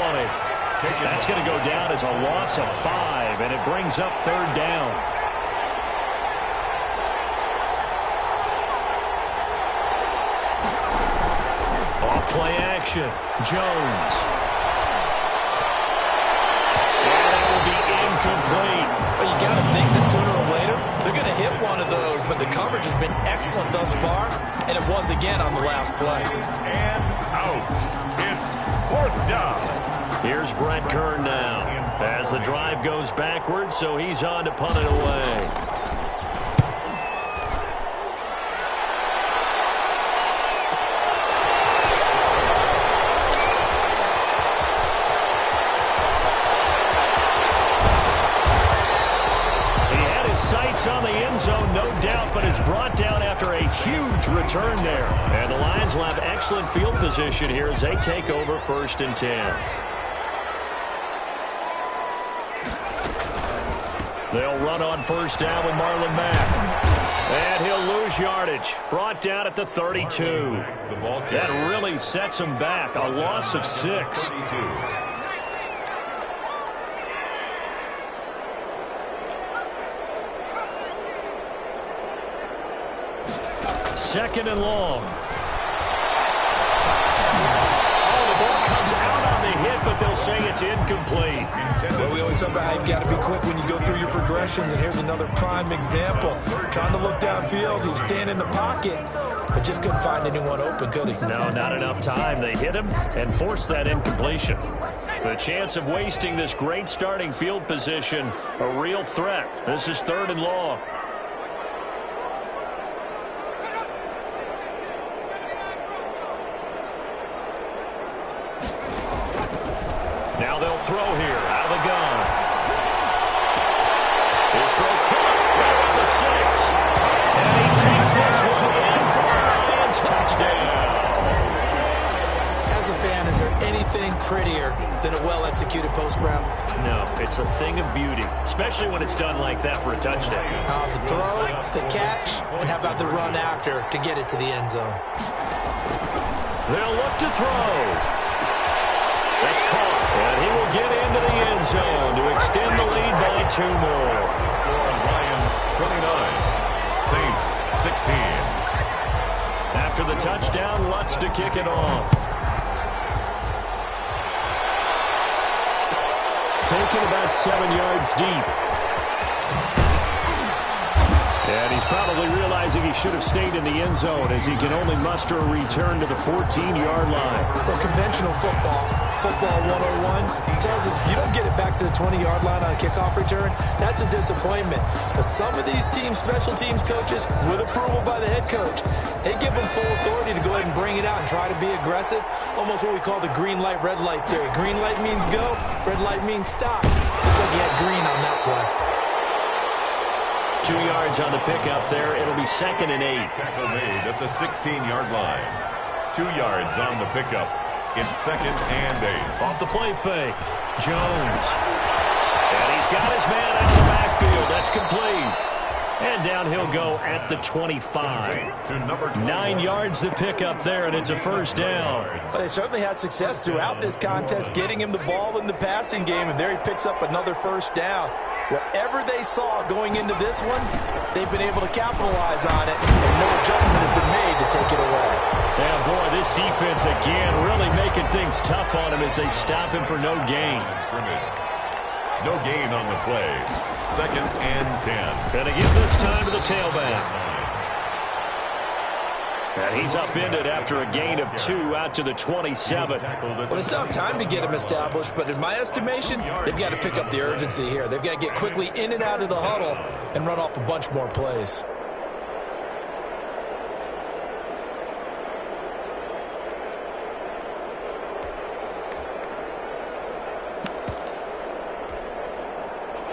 That's going to go down as a loss of 5, and it brings up 3rd down. Play action. Jones. And that will be incomplete. Well, you got to think that sooner or later they're going to hit one of those, but the coverage has been excellent thus far, and it was again on the last play. And out. It's 4th down. Here's Brett Kern now as the drive goes backwards, so he's on to punt it away. On the end zone, no doubt, but is brought down after a huge return there. And the Lions will have excellent field position here as they take over 1st and 10. They'll run on 1st down with Marlon Mack. And he'll lose yardage. Brought down at the 32. That really sets him back. A loss of 6. 2nd and long. will say it's incomplete. Well, we always talk about how you've got to be quick when you go through your progressions, and here's another prime example. Trying to look downfield, he was standing in the pocket, but just couldn't find anyone open, could he? No, not enough time. They hit him and forced that incompletion. The chance of wasting this great starting field position, a real threat. This is 3rd and long. Now they'll throw here out of the gun. His throw caught right on the 6. And he takes this one in for a Lions touchdown. As a fan, is there anything prettier than a well-executed post route? No, it's a thing of beauty, especially when it's done like that for a touchdown. The throw, the catch, and how about the run after to get it to the end zone? They'll look to throw. That's caught, and he will get into the end zone to extend the lead by 2 more. Score Lions 29, Saints 16. After the touchdown, Lutz to kick it off. Taken about 7 yards deep. And he's probably realizing he should have stayed in the end zone as he can only muster a return to the 14-yard line. Well, conventional football 101, tells us if you don't get it back to the 20-yard line on a kickoff return, that's a disappointment. But some of these team special teams coaches, with approval by the head coach, they give them full authority to go ahead and bring it out and try to be aggressive, almost what we call the green light, red light theory. Green light means go, red light means stop. Looks like he had green on that play. 2 yards on the pickup there. It'll be 2nd and 8. Tackle made at the 16-yard line. 2 yards on the pickup. It's 2nd and 8. Off the play fake. Jones. And he's got his man out of the backfield. That's complete. And down he'll go at the 25. To number 9 yards to pick up there, and it's a 1st down. Well, they certainly had success throughout this contest, getting him the ball in the passing game, and there he picks up another 1st down. Whatever they saw going into this one, they've been able to capitalize on it, and no adjustment has been made to take it away. Yeah, boy, this defense again really making things tough on him as they stop him for no gain. No gain on the play. 2nd and 10. Gonna give this time to the tailback. And he's upended after a gain of 2 out to the 27. Well, they still have time to get him established, but in my estimation, they've got to pick up the urgency here. They've got to get quickly in and out of the huddle and run off a bunch more plays.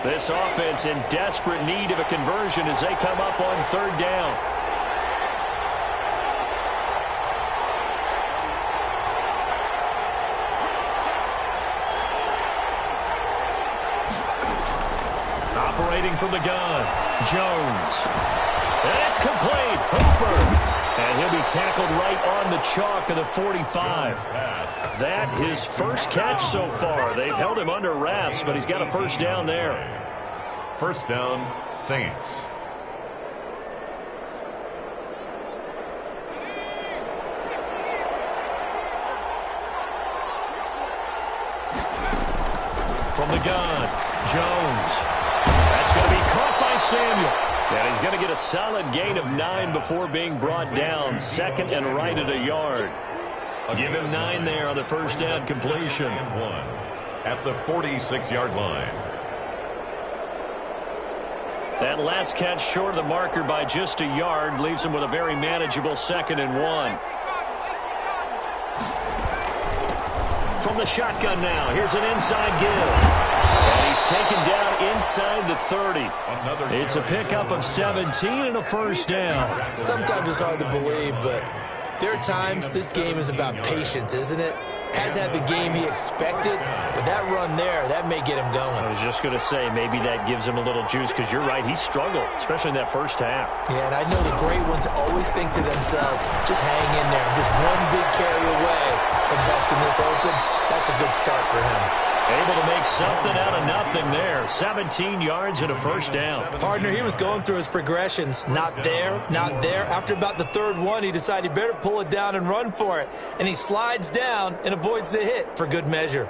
This offense in desperate need of a conversion as they come up on 3rd down. Operating from the gun, Jones. And it's complete. Hooper. And he'll be tackled right on the chalk of the 45. That his first catch so far. They've held him under wraps, but he's got a 1st down there. 1st down, Saints. From the gun, Jones. That's going to be caught by Samuel. And he's going to get a solid gain of 9 before being brought down. 2nd and right at a yard. Give him 9 there on the 1st down completion. 1 at the 46-yard line. That last catch short of the marker by just a yard leaves him with a very manageable 2nd and 1. From the shotgun now, here's an inside give. And he's taken down inside the 30. It's a pickup of 17 and a 1st down. Sometimes it's hard to believe, but there are times this game is about patience, isn't it? Has had the game he expected, but that run there, that may get him going. I was just going to say, maybe that gives him a little juice, because you're right, he struggled, especially in that 1st half. Yeah, and I know the great ones always think to themselves, just hang in there. I'm just one big carry away from busting this open. That's a good start for him. Able to make something out of nothing there. 17 yards and a 1st down. Partner, he was going through his progressions. Not there, not there. After about the 3rd one, he decided he better pull it down and run for it. And he slides down and avoids the hit for good measure.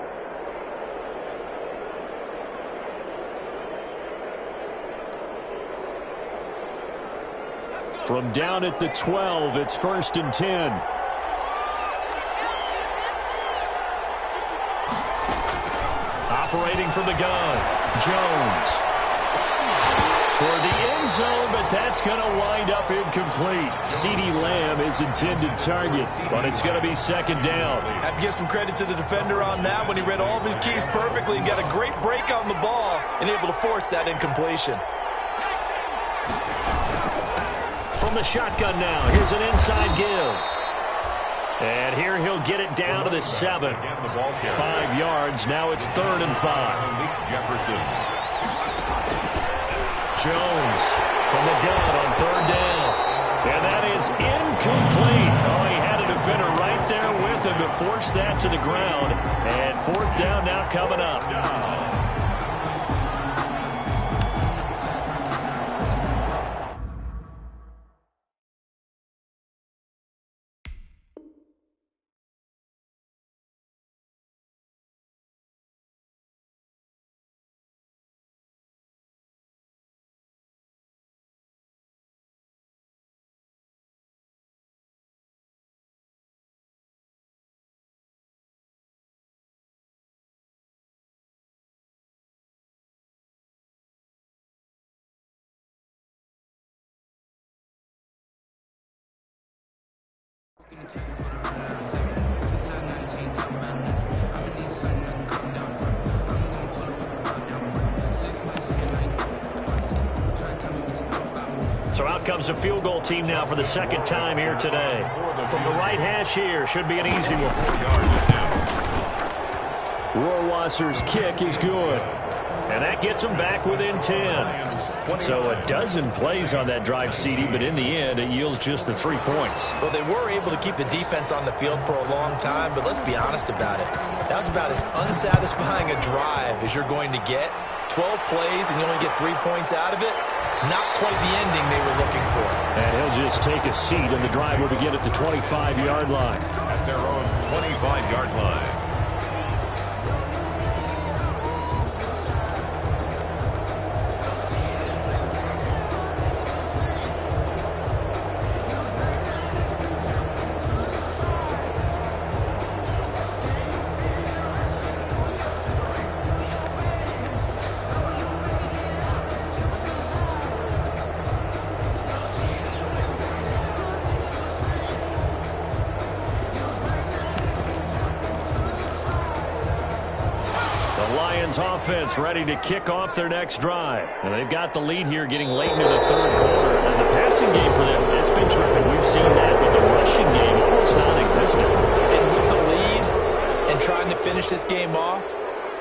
From down at the 12, it's 1st and 10. Operating from the gun, Jones. Toward the end zone, but that's going to wind up incomplete. CeeDee Lamb is intended target, but it's going to be 2nd down. Have to give some credit to the defender on that when he read all of his keys perfectly and got a great break on the ball and able to force that incompletion. From the shotgun now, here's an inside give. And here he'll get it down to the 7. 5 yards, now it's 3rd and 5. Jefferson. Jones from the gun on 3rd down. And that is incomplete. Oh, he had a defender right there with him to force that to the ground. And 4th down now coming up. So out comes a field goal team now for the 2nd time here today. From the right hash here, should be an easy one. Rohrwasser's kick is good. And that gets them back within 10. So a dozen plays on that drive, CeeDee, but in the end, it yields just the 3 points. Well, they were able to keep the defense on the field for a long time, but let's be honest about it. That was about as unsatisfying a drive as you're going to get. 12 plays and you only get 3 points out of it. Not quite the ending they were looking for. And he'll just take a seat, and the drive will begin at the 25-yard line. At their own 25-yard line. Offense ready to kick off their next drive. And they've got the lead here getting late into the 3rd quarter. And the passing game for them, it's been terrific. We've seen that, but the rushing game almost non-existent. And with the lead and trying to finish this game off,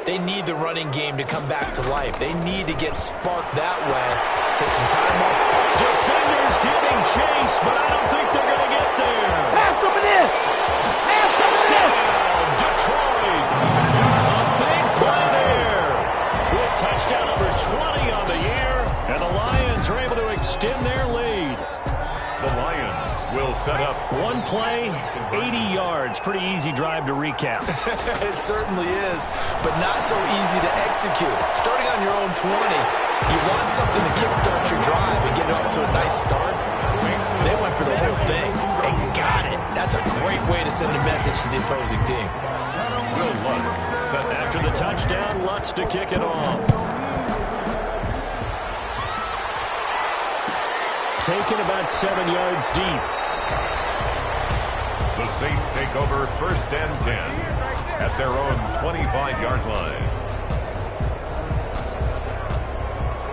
they need the running game to come back to life. They need to get sparked that way. Take some time off. Defenders giving chase, but I don't think they're going to get there. Have some of this! Have some of this! Detroit! A big play there. With touchdown number 20 on the year, and the Lions are able to extend their lead. The Lions will set up. One play, 80 yards. Pretty easy drive to recap. It certainly is, but not so easy to execute. Starting on your own 20, you want something to kickstart your drive and get it off to a nice start. They went for the whole thing and got it. That's a great way to send a message to the opposing team. Will Lutz set after the touchdown, Lutz to kick it off. Taken about 7 yards deep. The Saints take over 1st and 10 at their own 25-yard line.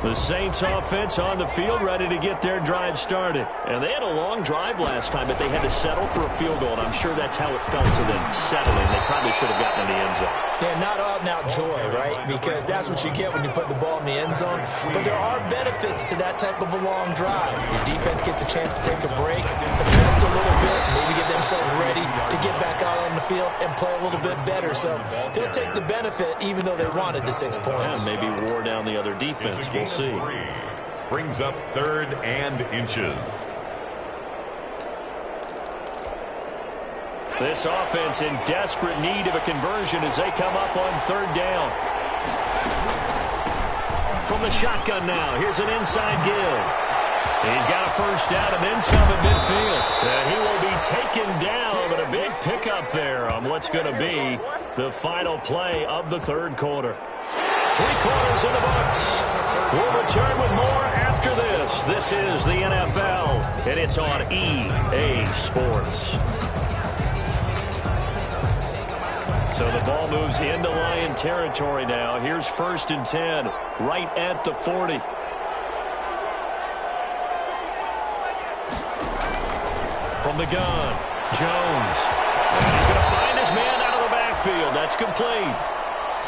The Saints offense on the field, ready to get their drive started. And they had a long drive last time, but they had to settle for a field goal, and I'm sure that's how it felt to them, settling. They probably should have gotten in the end zone. Yeah, not out-and-out joy, right? Because that's what you get when you put the ball in the end zone. But there are benefits to that type of a long drive. Your defense gets a chance to take a break, adjust a little bit, maybe get themselves ready to get back out on the field and play a little bit better. So they'll take the benefit even though they wanted the 6 points. Yeah, maybe wore down the other defense. We'll see. Brings up 3rd and inches. This offense in desperate need of a conversion as they come up on 3rd down. From the shotgun now, here's an inside give. He's got a first down and then some at midfield. And he will be taken down, but a big pickup there on what's going to be the final play of the third quarter. 3 quarters in the books. We'll return with more after this. This is the NFL, and it's on EA Sports. So the ball moves into Lion territory now. Here's 1st and 10, right at the 40. From the gun, Jones. And he's going to find his man out of the backfield. That's complete.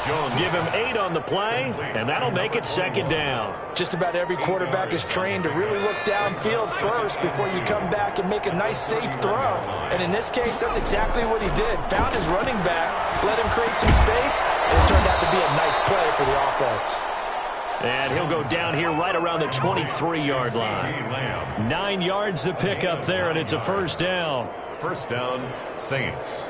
Jones. Give him 8 on the play, and that'll make it 2nd down. Just about every quarterback is trained to really look downfield first before you come back and make a nice, safe throw. And in this case, that's exactly what he did. Found his running back, let him create some space, and it turned out to be a nice play for the offense. And he'll go down here right around the 23-yard line. 9 yards to pick up there, and it's a 1st down. 1st down, Saints.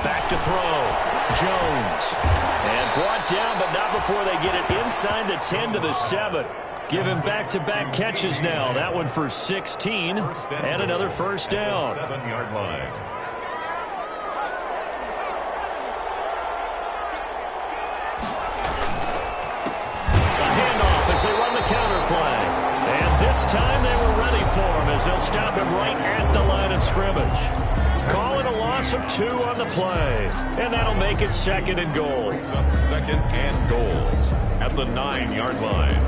Back to throw. Jones. And brought down, but not before they get it inside the 10 to the 7. Give him back-to-back catches now. That one for 16 and another 1st down. 7-yard line. A handoff as they run the counter play. And this time they were ready for him as they'll stop him right at the line of scrimmage. Call it a loss of 2 on the play. And that'll make it 2nd and goal. Brings up 2nd and goal at the 9-yard line.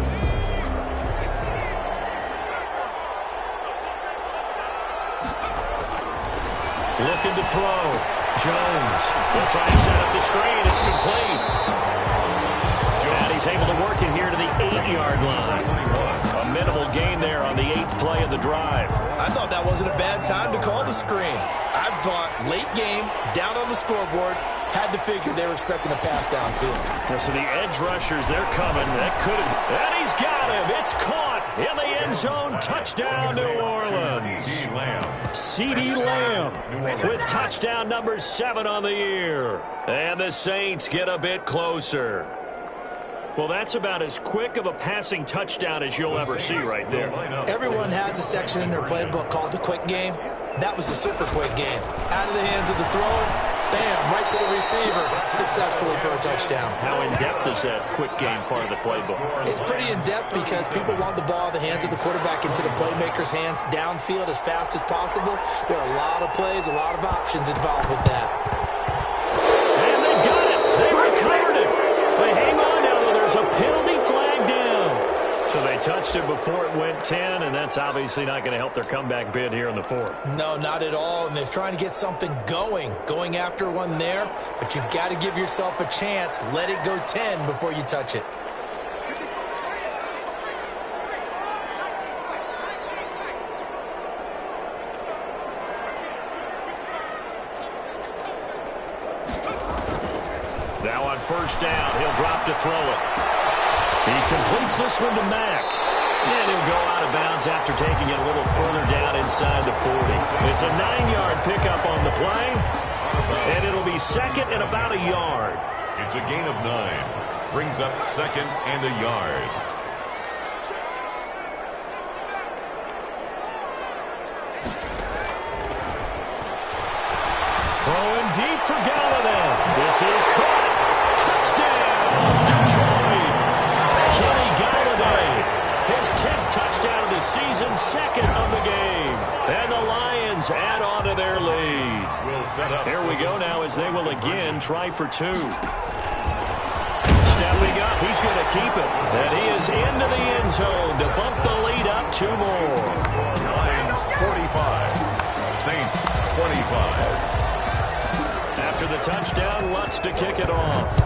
Looking to throw. Jones. They'll try to set up the screen. It's complete. And he's able to work it here to the 8-yard line. A minimal gain there on the 8th play of the drive. I thought that wasn't a bad time to call the screen. I thought late game, down on the scoreboard, had to figure they were expecting a pass downfield. So the edge rushers, they're coming. That could have. And he's got him. It's caught in the end zone. Touchdown, New Orleans. CeeDee Lamb with touchdown number 7 on the year. And the Saints get a bit closer. Well, that's about as quick of a passing touchdown as you'll ever see right there. Everyone has a section in their playbook called the quick game. That was a super quick game. Out of the hands of the thrower, bam, right to the receiver, successfully for a touchdown. How in-depth is that quick game part of the playbook? It's pretty in-depth because people want the ball in the hands of the quarterback into the playmaker's hands downfield as fast as possible. There are a lot of plays, a lot of options involved with that. And they got it. They recovered it. But hang on now, though. There's a penalty flag down. So they touched it before it went 10, and that's obviously not going to help their comeback bid here in the 4th. No, not at all, and they're trying to get something going after one there, but you've got to give yourself a chance. Let it go 10 before you touch it. Now on 1st down, he'll drop to throw it. He completes this one to Mack. And he'll go out of bounds after taking it a little further down inside the 40. It's a 9-yard pickup on the play. And it'll be 2nd and about a yard. It's a gain of 9. Brings up 2nd and a yard. Throwing deep for Galladay. This is caught. Touchdown, Detroit. Kenny Galladay, his 10th touchdown of the season, 2nd of the game. And the Lions add on to their lead. Here we go now as they will again try for 2. Stepping up, he's going to keep it. And he is into the end zone to bump the lead up 2 more. Lions 45, Saints 25. After the touchdown, Lutz to kick it off.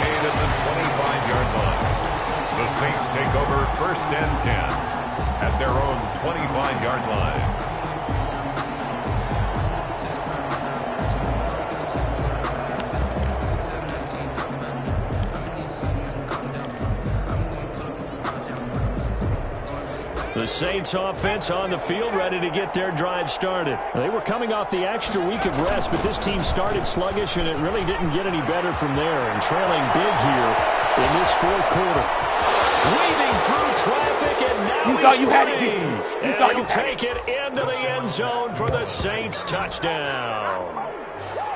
Made at the 25-yard line. The Saints take over 1st and 10 at their own 25-yard line. Saints offense on the field, ready to get their drive started. They were coming off the extra week of rest, but this team started sluggish, and it really didn't get any better from there. And trailing big here in this fourth quarter. Weaving through traffic, and now he's free. And he'll take it into the end zone for the Saints touchdown.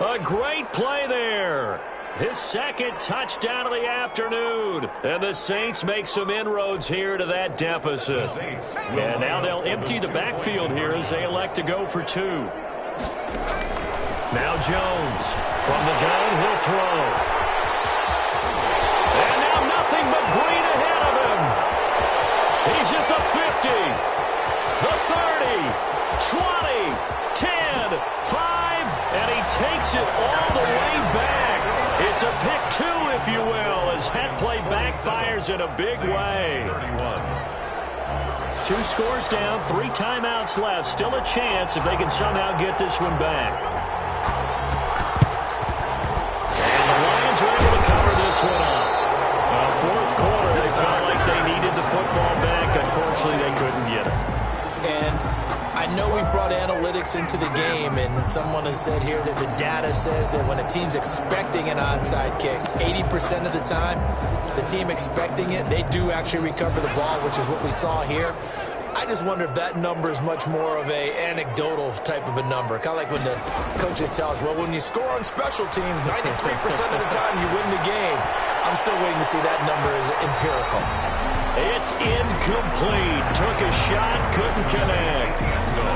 A great play there. His second touchdown of the afternoon. And the Saints make some inroads here to that deficit. And now they'll empty the backfield here as they elect to go for two. Now Jones from the gun, he'll throw. And now nothing but green ahead of him. He's at the 50, the 30, 20, 10, 5, and he takes it all the way back. It's a pick two, if you will, as that play backfires in a big way. 2 scores down, 3 timeouts left. Still a chance if they can somehow get this one back. And the Lions are able to cover this one up. Fourth quarter, they felt like they needed the football back. Unfortunately, they couldn't get it. And I know we brought analytics into the game, and someone has said here that the data says that when a team's expecting an onside kick, 80% of the time, the team expecting it, they do actually recover the ball, which is what we saw here. I just wonder if that number is much more of a anecdotal type of a number. Kind of like when the coaches tell us, well, when you score on special teams, 93% of the time you win the game. I'm still waiting to see that number as empirical. It's incomplete. Took a shot, couldn't connect.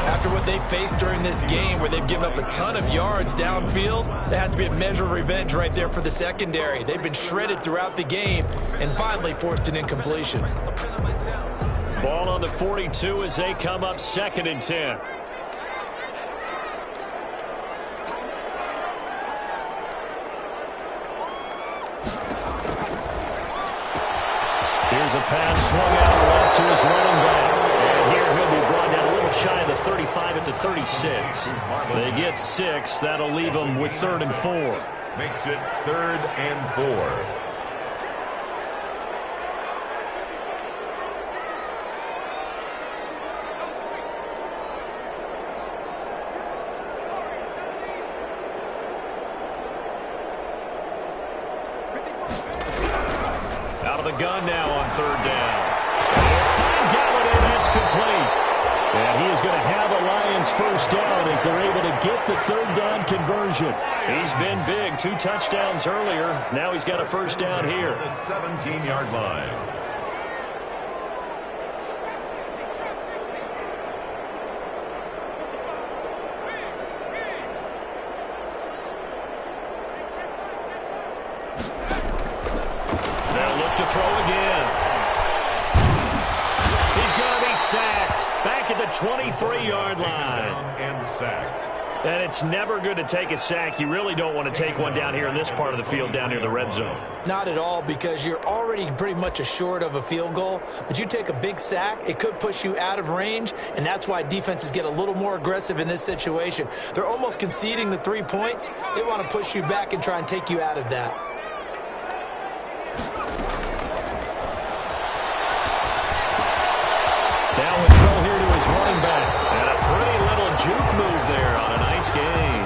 After what they faced during this game where they've given up a ton of yards downfield, there has to be a measure of revenge right there for the secondary. They've been shredded throughout the game and finally forced an incompletion. Ball on the 42 as they come up 2nd and 10. Here's a pass swung out left to his running back. And here he'll be brought down a little shy of the 35 at the 36. They get 6. That'll leave them with 3rd and 4. Makes it 3rd and 4. Gun now on 3rd down. And Fine Galladay, that's complete. And he is going to have a Lions first down as they're able to get the 3rd down conversion. He's been big, 2 touchdowns earlier. Now he's got a first down here. The 17-yard line. To throw again. He's going to be sacked back at the 23-yard line. And sacked. And it's never good to take a sack. You really don't want to take one down here in this part of the field, down near the red zone. Not at all, because you're already pretty much assured of a field goal. But you take a big sack, it could push you out of range, and that's why defenses get a little more aggressive in this situation. They're almost conceding the 3 points. They want to push you back and try and take you out of that. Now a throw here to his running back. And a pretty little juke move there on a nice gain.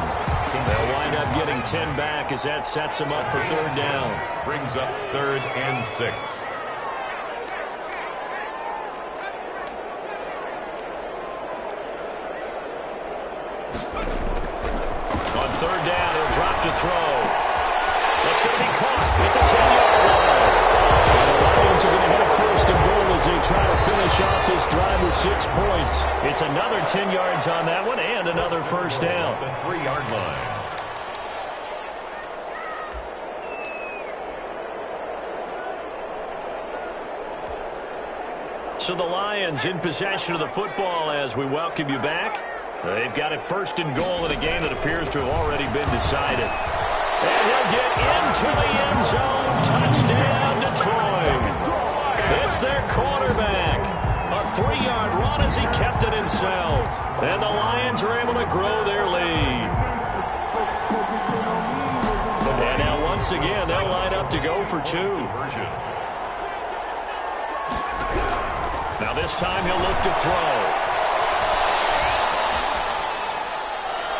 They'll wind up getting 10 back as that sets them up for 3rd down. Brings up 3rd and 6. On 3rd down, he'll drop to throw. That's going to be caught at the 10-yard line. And the Lions are going to have 1st and goal as they try to finish off this drive with 6 points. It's another 10 yards on that one and another first down. The 3-yard line. So the Lions in possession of the football as we welcome you back. They've got it 1st and goal in a game that appears to have already been decided. And he'll get into the end zone. Touchdown, Detroit. It's their quarterback. A 3-yard run as he kept it himself. And the Lions are able to grow their lead. And now once again, they'll line up to go for 2. Now this time he'll look to throw.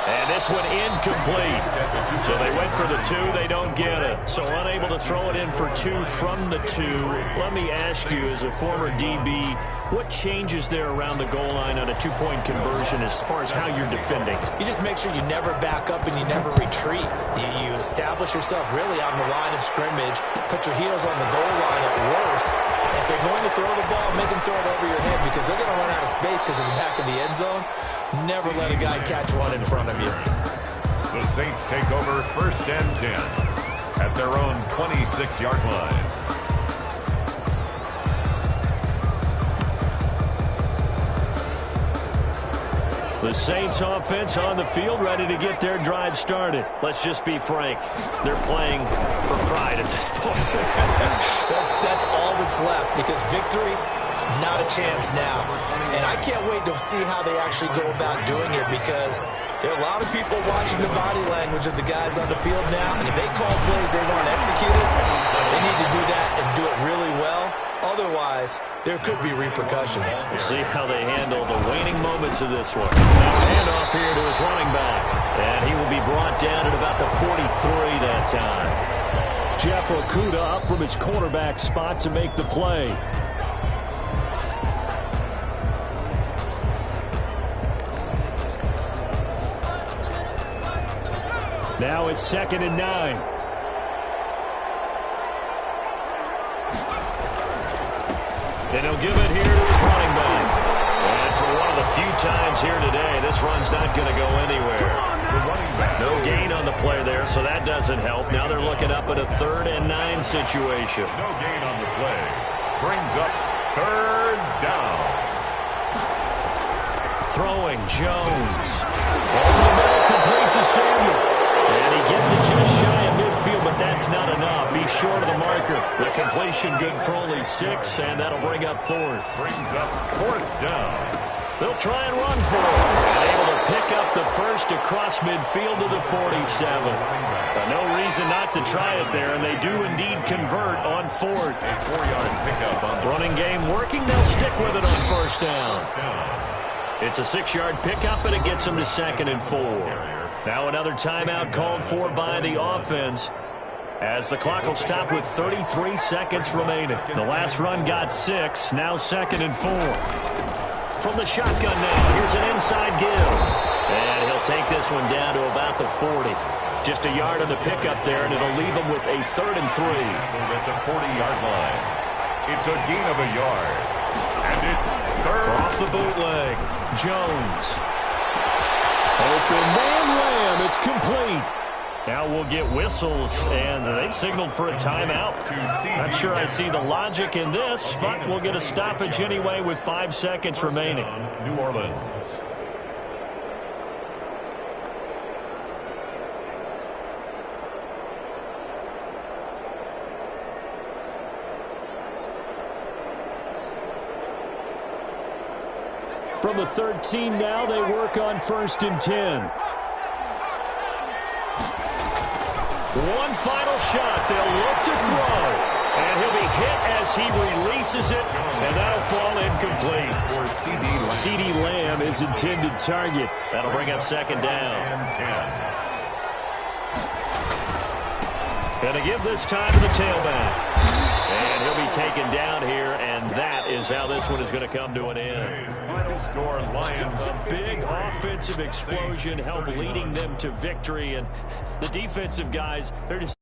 And this one incomplete. So they went for the 2. They don't get it. So unable to throw it in for 2 from the 2. Let me ask you, as a former DB, what changes there around the goal line on a 2-point conversion as far as how you're defending? You just make sure you never back up and you never retreat. You establish yourself really on the line of scrimmage, put your heels on the goal line at worst. If they're going to throw the ball, make them throw it over your head because they're going to run out of space because of the back of the end zone. Never let a guy catch one in front of you. The Saints take over 1st and 10 at their own 26-yard line. The Saints offense on the field, ready to get their drive started. Let's just be frank. They're playing for pride at this point. That's all that's left because victory, not a chance now. And I can't wait to see how they actually go about doing it because there are a lot of people watching the body language of the guys on the field now. And if they call plays they want executed, they need to do that and do it really well. Otherwise, there could be repercussions. We'll see how they handle the waning moments of this one. Now handoff here to his running back. And he will be brought down at about the 43 that time. Jeff Okudah up from his quarterback spot to make the play. Now it's 2nd and 9. And he'll give it here to his running back. And for one of the few times here today, this run's not going to go anywhere. No gain on the play there, so that doesn't help. Now they're looking up at a 3rd and 9 situation. No gain on the play. Brings up 3rd down. Throwing Jones. Over the middle, complete to Samuel. And he gets it just shy of midfield, but that's not enough. He's short of the marker. The completion good for only 6, and that'll bring up 4th. Brings up 4th down. They'll try and run for it. And able to pick up the first across midfield to the 47. No reason not to try it there, and they do indeed convert on 4th. A 4-yard pickup on the running game working. They'll stick with it on 1st down. It's a 6-yard pickup, and it gets them to 2nd and 4. Now another timeout called for by the offense as the clock will stop with 33 seconds remaining. The last run got 6, now 2nd and 4. From the shotgun now, here's an inside give. And he'll take this one down to about the 40. Just a yard on the pickup there, and it'll leave him with a 3rd and 3. At the 40-yard line. It's a gain of a yard. And it's 3rd. Off the bootleg, Jones. Open man ram, it's complete. Now we'll get whistles, and they've signaled for a timeout. Not sure I see the logic in this, but we'll get a stoppage anyway with 5 seconds remaining. New Orleans. From the 13 now, they work on 1st and 10. One final shot. They'll look to throw. And he'll be hit as he releases it. And that'll fall incomplete. For CeeDee Lamb is intended target. That'll bring up 2nd down. Going to give this time to the tailback. And he'll be taken down here, and that is how this one is going to come to an end. Final score, Lions. A big offensive explosion helped leading them to victory, and the defensive guys, they're just